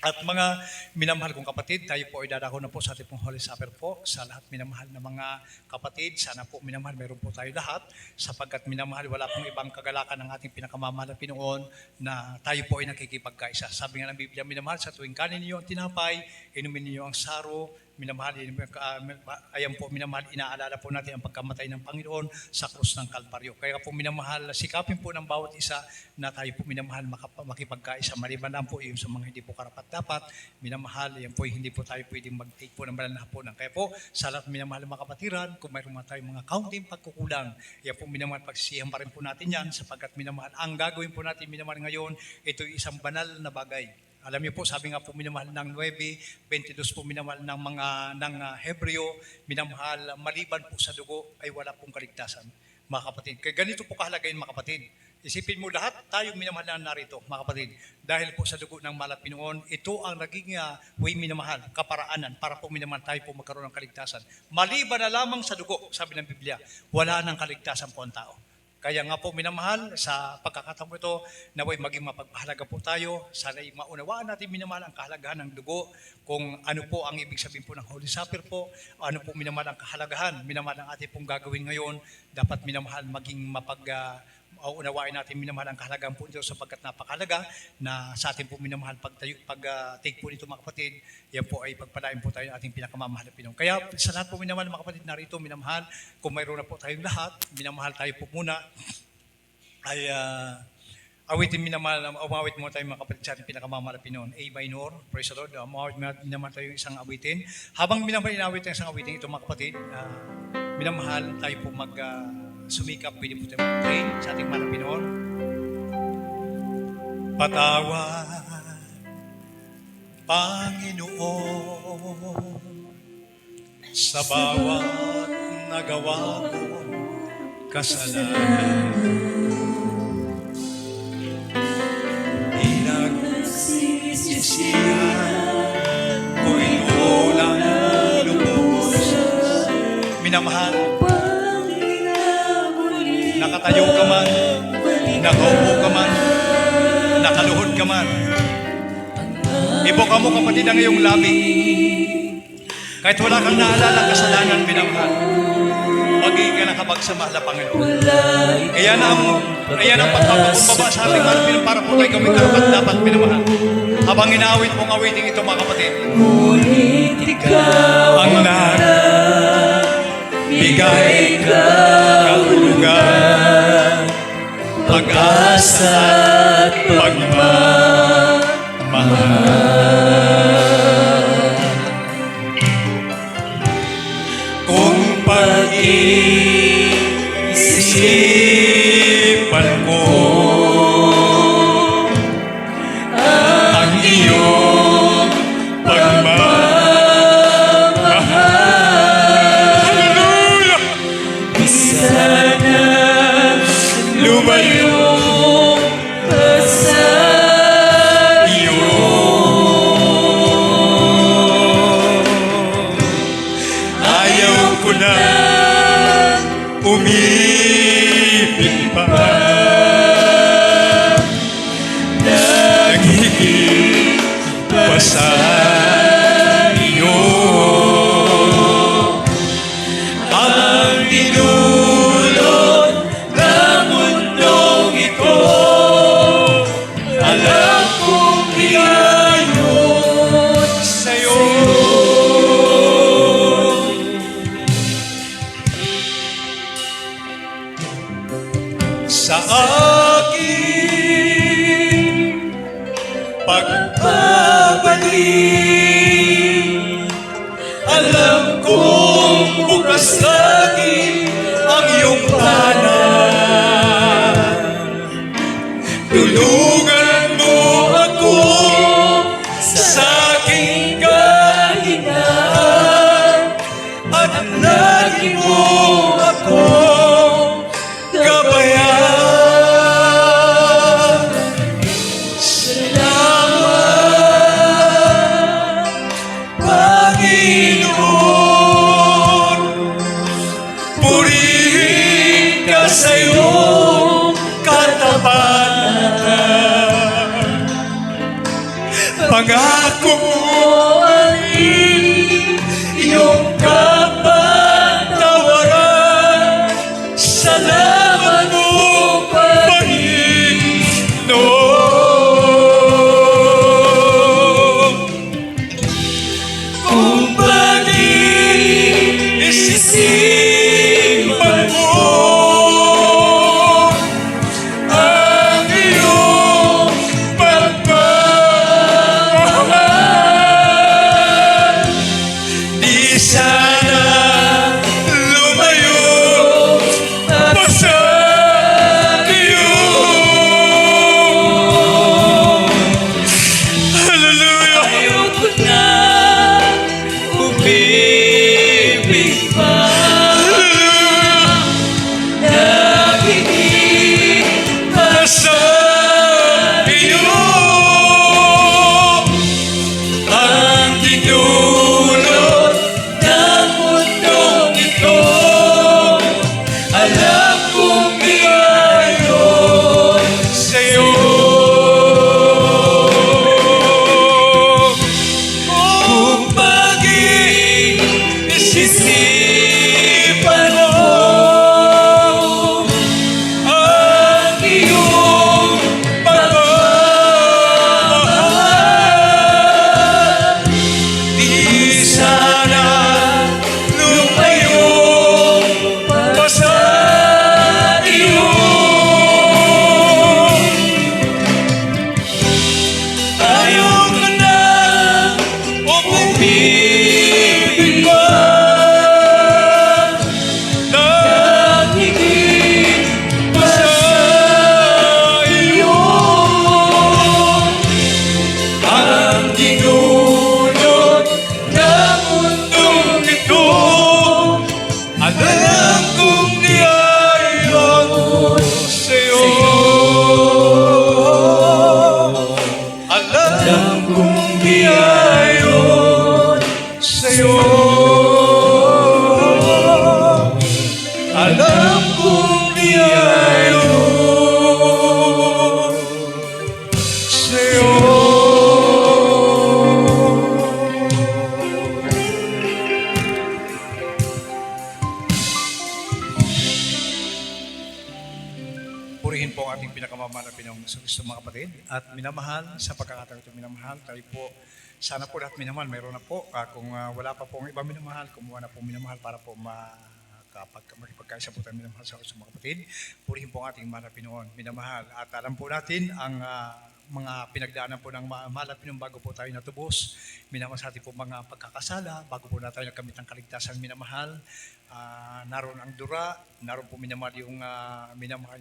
At mga minamahal kong kapatid, tayo po ay dadako na po sa ating pong Holy Supper po. Sa lahat minamahal na mga kapatid, sana po minamahal, meron po tayo lahat. Sapagkat minamahal, wala pong ibang kagalakan ng ating pinakamamahal na Pinoon na tayo po ay nakikipagkaisa. Sabi nga ng Biblia, minamahal, sa tuwing kanin niyo ang tinapay, inumin niyo ang saro, minamahal, ayan po, minamahal, inaalala po natin ang pagkamatay ng Panginoon sa krus ng Kalbaryo. Kaya po minamahal, sikapin po ng bawat isa na tayo po minamahal makipagkaisa. Maliban lang po yung sa mga hindi po karapat-dapat, minamahal, yan po hindi po tayo pwedeng mag-take po ng banal na hapunan. Kaya po, sa lahat minamahal mga kapatiran, kung mayroon mga tayong mga counting pagkukulang, yan po minamahal, pagsisihan pa rin po natin yan, sapagkat minamahal, ang gagawin po natin minamahal ngayon, ito yung isang banal na bagay. Alam niyo po, sabi nga po minamahal ng 9:22 po minamahal ng Hebreo, minamahal maliban po sa dugo ay wala pong kaligtasan, mga kapatid. Kaya ganito po kahalaga yun, mga kapatid. Isipin mo lahat tayong minamahal na narito, mga kapatid. Dahil po sa dugo ng mahal at Pinoon, ito ang naging way minamahal, kaparaanan para po minamahal tayo po magkaroon ng kaligtasan. Maliban na lamang sa dugo, sabi ng Biblia, wala nang kaligtasan po ang tao. Kaya nga po minamahal, sa pagkakataon ito, naway maging mapagpahalaga po tayo. Sana'y maunawaan natin minamahal ang kahalagahan ng dugo, kung ano po ang ibig sabihin po ng Holy Supper po, ano po minamahal ang kahalagahan, minamahal ang ating pong gagawin ngayon, dapat minamahal maging unawain natin minamahal ang kahalagaan po nito sapagkat napakahalaga na sa ating po minamahal pag-take po nito, mga kapatid, yan po ay pagpalain po tayo ng ating pinakamamahal na Pinoon. Kaya sa lahat po minamahal, mga kapatid, narito minamahal, kung mayroon na po tayong lahat, minamahal tayo po muna, ay awitin umawit muna tayo, mga kapatid, sa ating pinakamamahal na Pinoon. A minor, praise the Lord, umawit minamahal tayo yung isang awitin. Habang minamahal inawit ang isang awitin ito, mga kapatid, minamahal tayo po sumikap, pwede po tayo mag-pray sa ating mahal na Pinoon. Patawad, Panginoon, sa bawat nagawa ko kasalanan. Pinagsisisihan ko'y walang lubos. Minamahal, nakatayo ka man, nakaupo ka man, nakaluhod ka man. Ibuka mo, kapatid, ang iyong labi. Kahit wala kang naalala kasalanan, minamahal, magiging ka nakapagsamahal na Panginoon. Ayan ang pagpapakumbaba sa ating Panginoon para po tayo gawing karapat dapat, minamahal. Habang inaawit mong awiting ito, mga kapatid, ang bigay kahulugan, pag-asa at pagmamahal. Kung pag-iisipan ko ang iyong pagmamahal, sana lumayo sa iyo. Ayaw ko na umibig pa, nagiging pa sa iyo. Ang dinulot ng mundong ito, alam kong iayon sa'yo. Sa aking pagbabalik, alam kong bukas lagi ang iyong tanan. Tulungan mo ako sa aking kahinaan at lagi mo ako gabayan. Salamat, Panginoon, purihin ka sa iyong katapat. Kung pag-iisipan mo ang iyong pagmamahal, di sana lumayo pa sa iyo. Hallelujah! Ayoko na umibig pa, nagiging pa sa iyo. Ang tinulot ng mundong ito, alam kong iyayon sa'yo. Kung pag-iisipan mo ang iyong pagmamahal, di sana lumayo pa sa iyo. Ayoko na umibig pa, nagiging pa sa iyo. Ang tinulot ng mundong ito, alam kong niyayon sa'yo. Alam kong niyayon sa'yo. Alam kong niyayon sa'yo. Purihin po ang ating pinakamamahal na Pinoong Kristo, mga kapatid, at minamahal sa pagkakataon ito minamahal. Tayo po, sana po lahat minamahal, mayroon na po. Kung wala pa po ang iba minamahal, kumuha na po minamahal para po makipagkaisa po tayo minamahal sa mga kapatid. Purihin po ang ating mahal na Pinoon, minamahal. At alam po natin ang mga pinagdaanan po ng mahal na Pinoon bago po tayo natubos. Minamahal sa ating po mga pagkakasala, bago po na tayo nagkamit ng kaligtasan, minamahal. Naroon ang dura, naroon po minamahal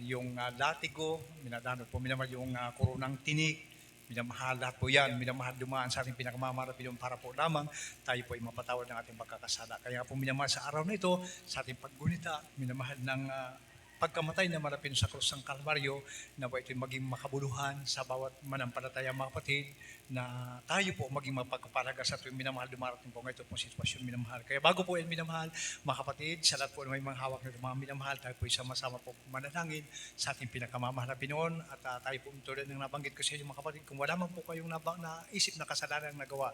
yung latigo, naroon po minamahal yung koronang tinik, minamahal lahat po yan, minamahal dumaan sa ating pinakamamahal na Pinoon para po lamang tayo po ay mapatawad ng ating pagkakasala. Kaya po minamahal sa araw na ito, sa ating paggunita, minamahal ng pagkamatay na marapin sa krus ng Kalbaryo, na po ito'y maging makabuluhan sa bawat manampalataya, mga kapatid, na tayo po maging mapagpapalaga sa tuwing minamahal dumarating po ngayon pong sitwasyon minamahal. Kaya bago po yan minamahal, mga kapatid, sa lahat po na may mga hawak na mga minamahal, tayo po sama-sama po manalangin sa ating pinakamamahal na Pinoon. At tayo po tulad ng nabanggit ko sa inyo, mga kapatid, kung wala man po kayong naisip na kasalanan na nagawa,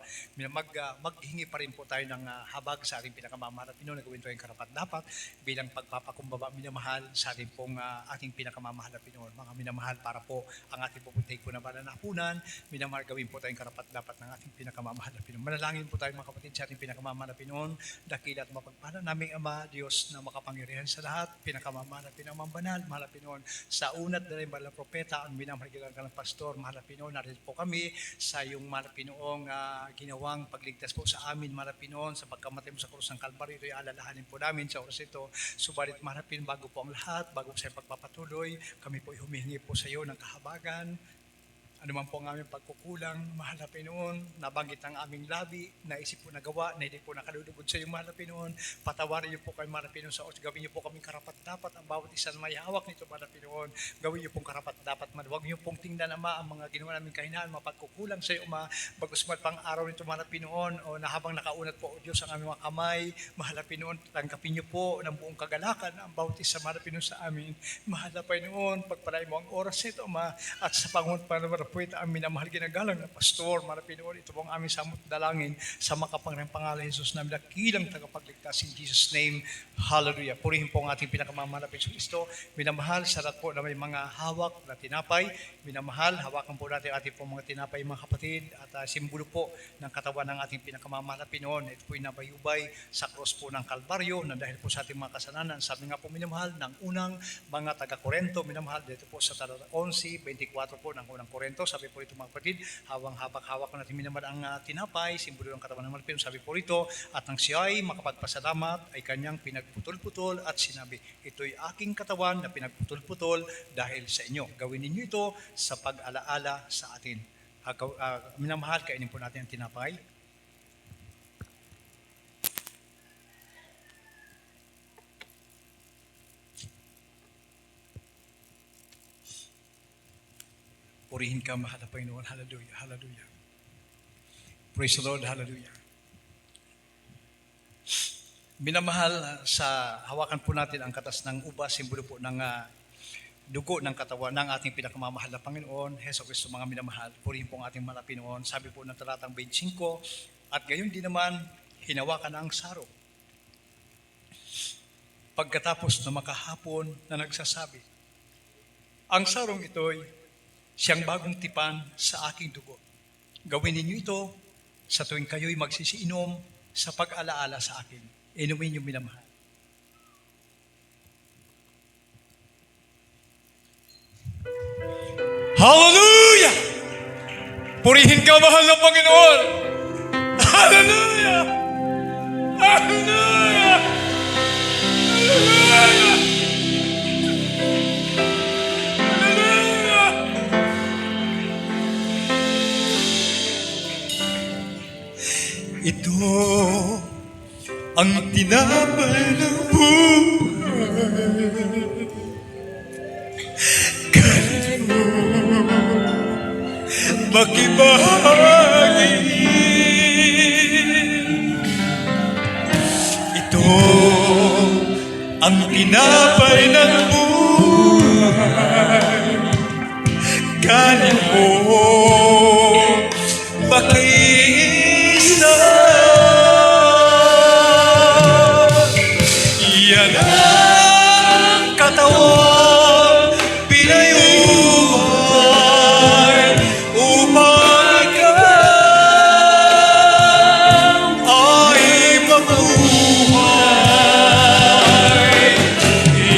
maghingi pa rin po tayo ng habag sa ating pinakamamahal na Pinoon, na gawin ito yung karapat-dapat bilang pagpapakumbaba minamahal sa ating pong ating pinakamamahal na Pinoon. Mga minamahal, para po ang ating pupuntahin po na pananahunan, minamahal, gawin po tayong karapat-dapat ng ating pinakamamahal na Pinoon. Manalangin po tayo, mga kapatid, sa ating pinakamamahal na Pinoon, dakila at mapagpala naming Ama, Diyos na makapangyarihan sa lahat, pinakamamahal na pinamabanal, mahal na Pinoon, sa unat na rin mahal na propeta, ang minamahigilan ka ng pastor, mahal na Pinoon, narin po kami sa iyong mahal na Pinoong ginawang pagligtas po sa amin, mahal na Pinoon, sa pagkamatay mo sa krus ng Kalbaryo. Ito'y alalahanin po namin sa oras ito. Subalit, mahal na Pinoon, bago po ang lahat, bago sa pagpapatuloy, kami po humihingi po sa iyo ng kahabagan. Ano man po ang aming pagkukulang, mahal na Pinoon, nabanggit ang aming labi, naisip po nagawa, na hindi po nakalulugod sa iyo, mahal na Pinoon. Patawarin niyo po kami, mahal na Pinoon, sa oras. Gawin niyo po kaming karapat-dapat, ang bawat isa na may hawak nito, mahal na Pinoon. Gawin niyo pong karapat-dapat, huwag niyo pong tingnan, Ama, ang mga ginawa namin kahinaan, mga pagkukulang sa iyo, Ama. Bagus man pang araw nito, mahal na Pinoon, o na habang nakaunat po, O Diyos, ang aming mga kamay, mahal na Pinoon, tanggapin niyo po ng buong kagalakan ang bawat isa, mahal na Pinoon, sa amin. Mahal na Pinoon, pagpalain mo ang oras nito, Ama, at sa pangunpan po ito ang minamahal ginagalang na pastor, mga Pinoon. Ito po ang aming samot dalangin sa makapangyarihang pangalan ng Jesus namin, dakilang tagapagligtas in Jesus' name. Hallelujah. Purihin po ang ating pinakamamahal na Kristo. Minamahal, sa lahat po na may mga hawak na tinapay. Minamahal, hawakan po natin ating po mga tinapay, mga kapatid, at simbolo po ng katawan ng ating pinakamamahal na Pinoon. Ito po yung nabayubay sa cross po ng Kalbaryo na dahil po sa ating mga kasalanan. Sabi nga po minamahal ng unang mga taga-Korento, minamahal dito po sa talata 11:24 po ng unang Korento. Sabi po ito mga kapatid, hawak ko natin minamahal ang tinapay, simbolo ng katawan ng mga Pinoon. Sabi po rito, at nang siya ay makapagpasalamat ay kanyang pinagputol-putol at sinabi, ito'y aking katawan na pinagputol-putol dahil sa inyo. Gawin ninyo ito sa pag-alaala sa atin. Minamahal, kainin po natin ang tinapay. Purihin ka, mahal na Panginoon. Hallelujah, hallelujah. Praise the Lord, hallelujah. Minamahal, sa hawakan po natin ang katas ng ubas, simbolo po ng dugo ng katawan ng ating pinakamamahal na Panginoon, Heso Kristo, mga minamahal. Purihin po ang ating mahal na Panginoon. Sabi po ng talatang 25, at gayon din naman, hinawakan ang saro. Pagkatapos na makahapon na nagsasabi, ang sarong ito'y siyang bagong tipan sa aking dugo. Gawin ninyo ito sa tuwing kayo'y magsisiinom sa pag-alaala sa akin. Inumin niyo minamahal. Hallelujah! Purihin ka, mahal na Panginoon! Hallelujah! Hallelujah! Hallelujah! Ito ang tinapay ng buhay. Ganito makibahagi. Ito ang tinapay ng buhay. Kanin mo, makisa. Yan ang katawan pinayuhan upang ikaw ay mabuhay.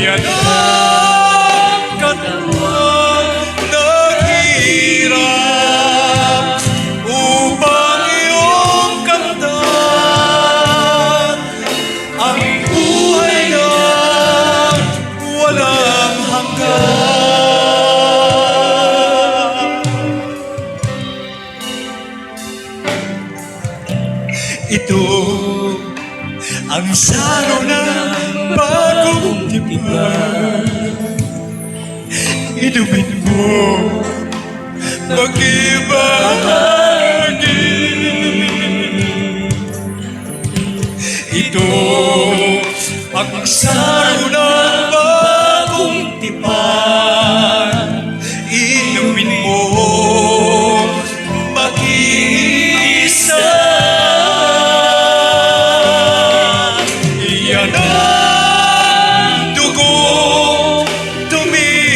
Yan ang katawan naghirap upang iyong kamtan ang buhay na walang hanggan. Ito ang saro ng bagong tipan. Inumin mo, mag-ibahagi. Ito ang saro ng bagong tipan. Inumin mo, mag-iisa. Yan ang dugo tumis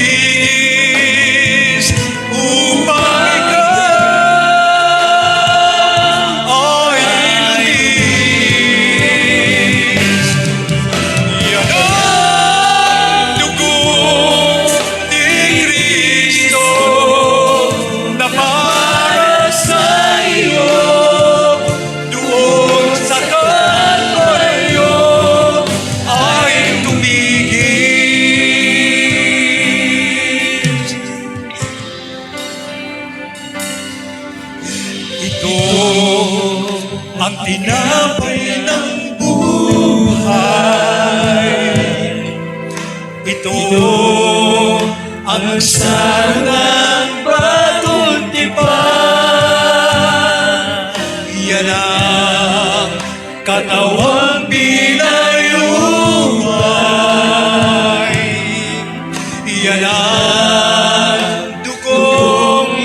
upang ikaw ay linis. Yan ang dugo ni Kristo na para sa iyo doon sa Kalbaryo ay tumigil. Ito ang tinapay ng buhay. Ito ang saro ng bagong tipan. Yan ang katawang pinayuhay. Yan ang dugong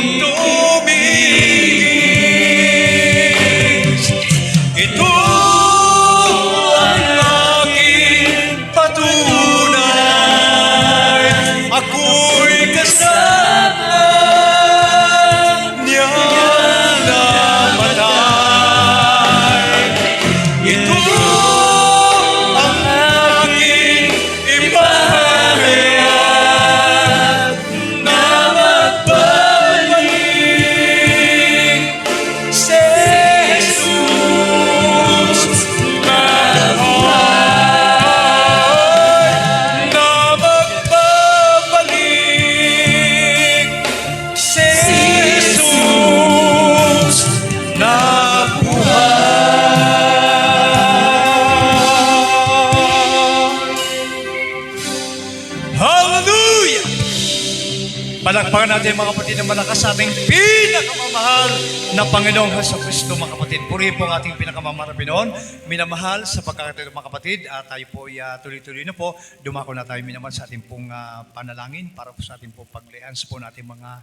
Palakpakan natin mga kapatid na malakas sa ating pinakamamahal na Panginoong Jesucristo mga kapatid. Purihin po ang ating pinakamamahal na Pinoon. Minamahal sa pagkakataon mga kapatid. Tayo po tuloy-tuloy na po. Dumako na tayo minamahal sa ating pong panalangin para po sa ating pong paglians po natin mga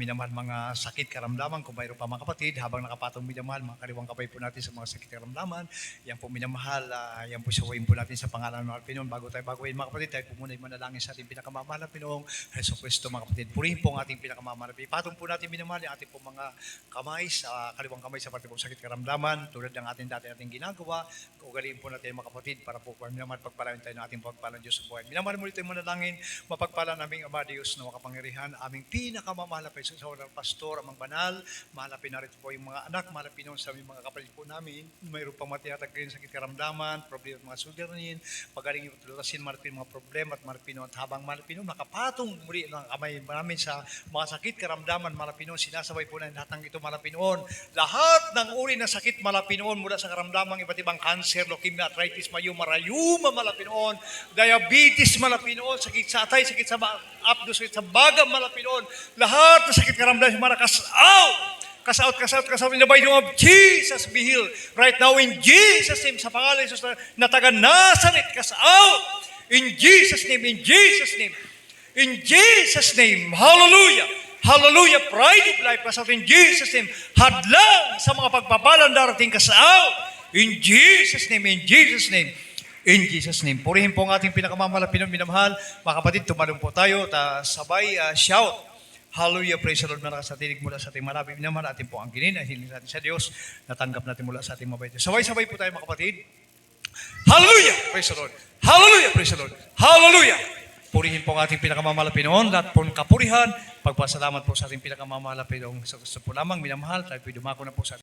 minamahal, mga sakit karamdaman. Kung mayroon pa mga kapatid, habang nakapatong minamahal, mga kaliwang kapay po natin sa mga sakit karamdaman. Yan po minamahal, yan po sawayin po natin sa pangalan ng Pinoon. Bago tayo baguhin mga kapatid, tayo po muna manalangin sa ating pinakamamahal na Pinoong Jesucristo mga kapatid. Purihin po ang ating pinakamamahal. Ipatong po natin minamahal yung ating po mga kamay, sa kaliwang kamay sa pati po sakit karamdaman, tulad ng ating dati nating ginagawa. Ugaliin po natin mga kapatid para po minamahal pagpalain tayo ng ating pagpalang Diyos sa buhay. Minamahal muli tayo manalangin, mapagpala naming Ama Diyos na makapangyarihan, aming pinakamamahal na Paiso sa walang pastor, amang banal, mahalapin na rin po yung mga anak, mahalapin nun sa mga kapatid po namin, mayroon pang matiyatag rin sakit karamdaman, problema mga suliranin, pagaling yung tulutasin, malapin mga problema at malapin at habang malapin nakapatong muli ng kamay namin sa mga sakit karamdaman, malapin sinasabay po na lahat ng ito malapin lahat ng uri ng sakit malapin mula sa karamdamang iba't ibang cancer, leukemia, arthritis, mayuma, malapin diabetes, malapin sakit sa atay, sakit sa abdo, sakit sa baga, malapin lahat ng sakit karamdaman, marakas out! Cast out in the mighty name of Jesus, be healed. Right now in Jesus' name, sa pangalan ng Jesus na taga Nazareth, cast out. In Jesus' name, in Jesus' name. In Jesus' name, hallelujah. Hallelujah, pride of life, cast out in Jesus' name. Hadlang sa mga pagpapalang darating, cast out. In Jesus' name, in Jesus' name. In Jesus' name. Purihin po ang ating pinakamamahal, minamahal. Mga kapatid, tumalong po tayo, sabay shout. Hallelujah, praise the Lord, malakas sa tinig mula sa ating marami naman, ating po ang ginin, hiling natin sa Diyos, natanggap natin mula sa ating mabait. Sabay-sabay po tayo mga kapatid. Hallelujah, praise the Lord. Hallelujah, praise the Lord. Hallelujah. Purihin po ang ating pinakamamahal na Pinoon, lahat po ng kapurihan, pagpasalamat po sa ating pinakamamahal na Pinoon. Sa gusto po lamang, minamahal, tayo po dumako na po sa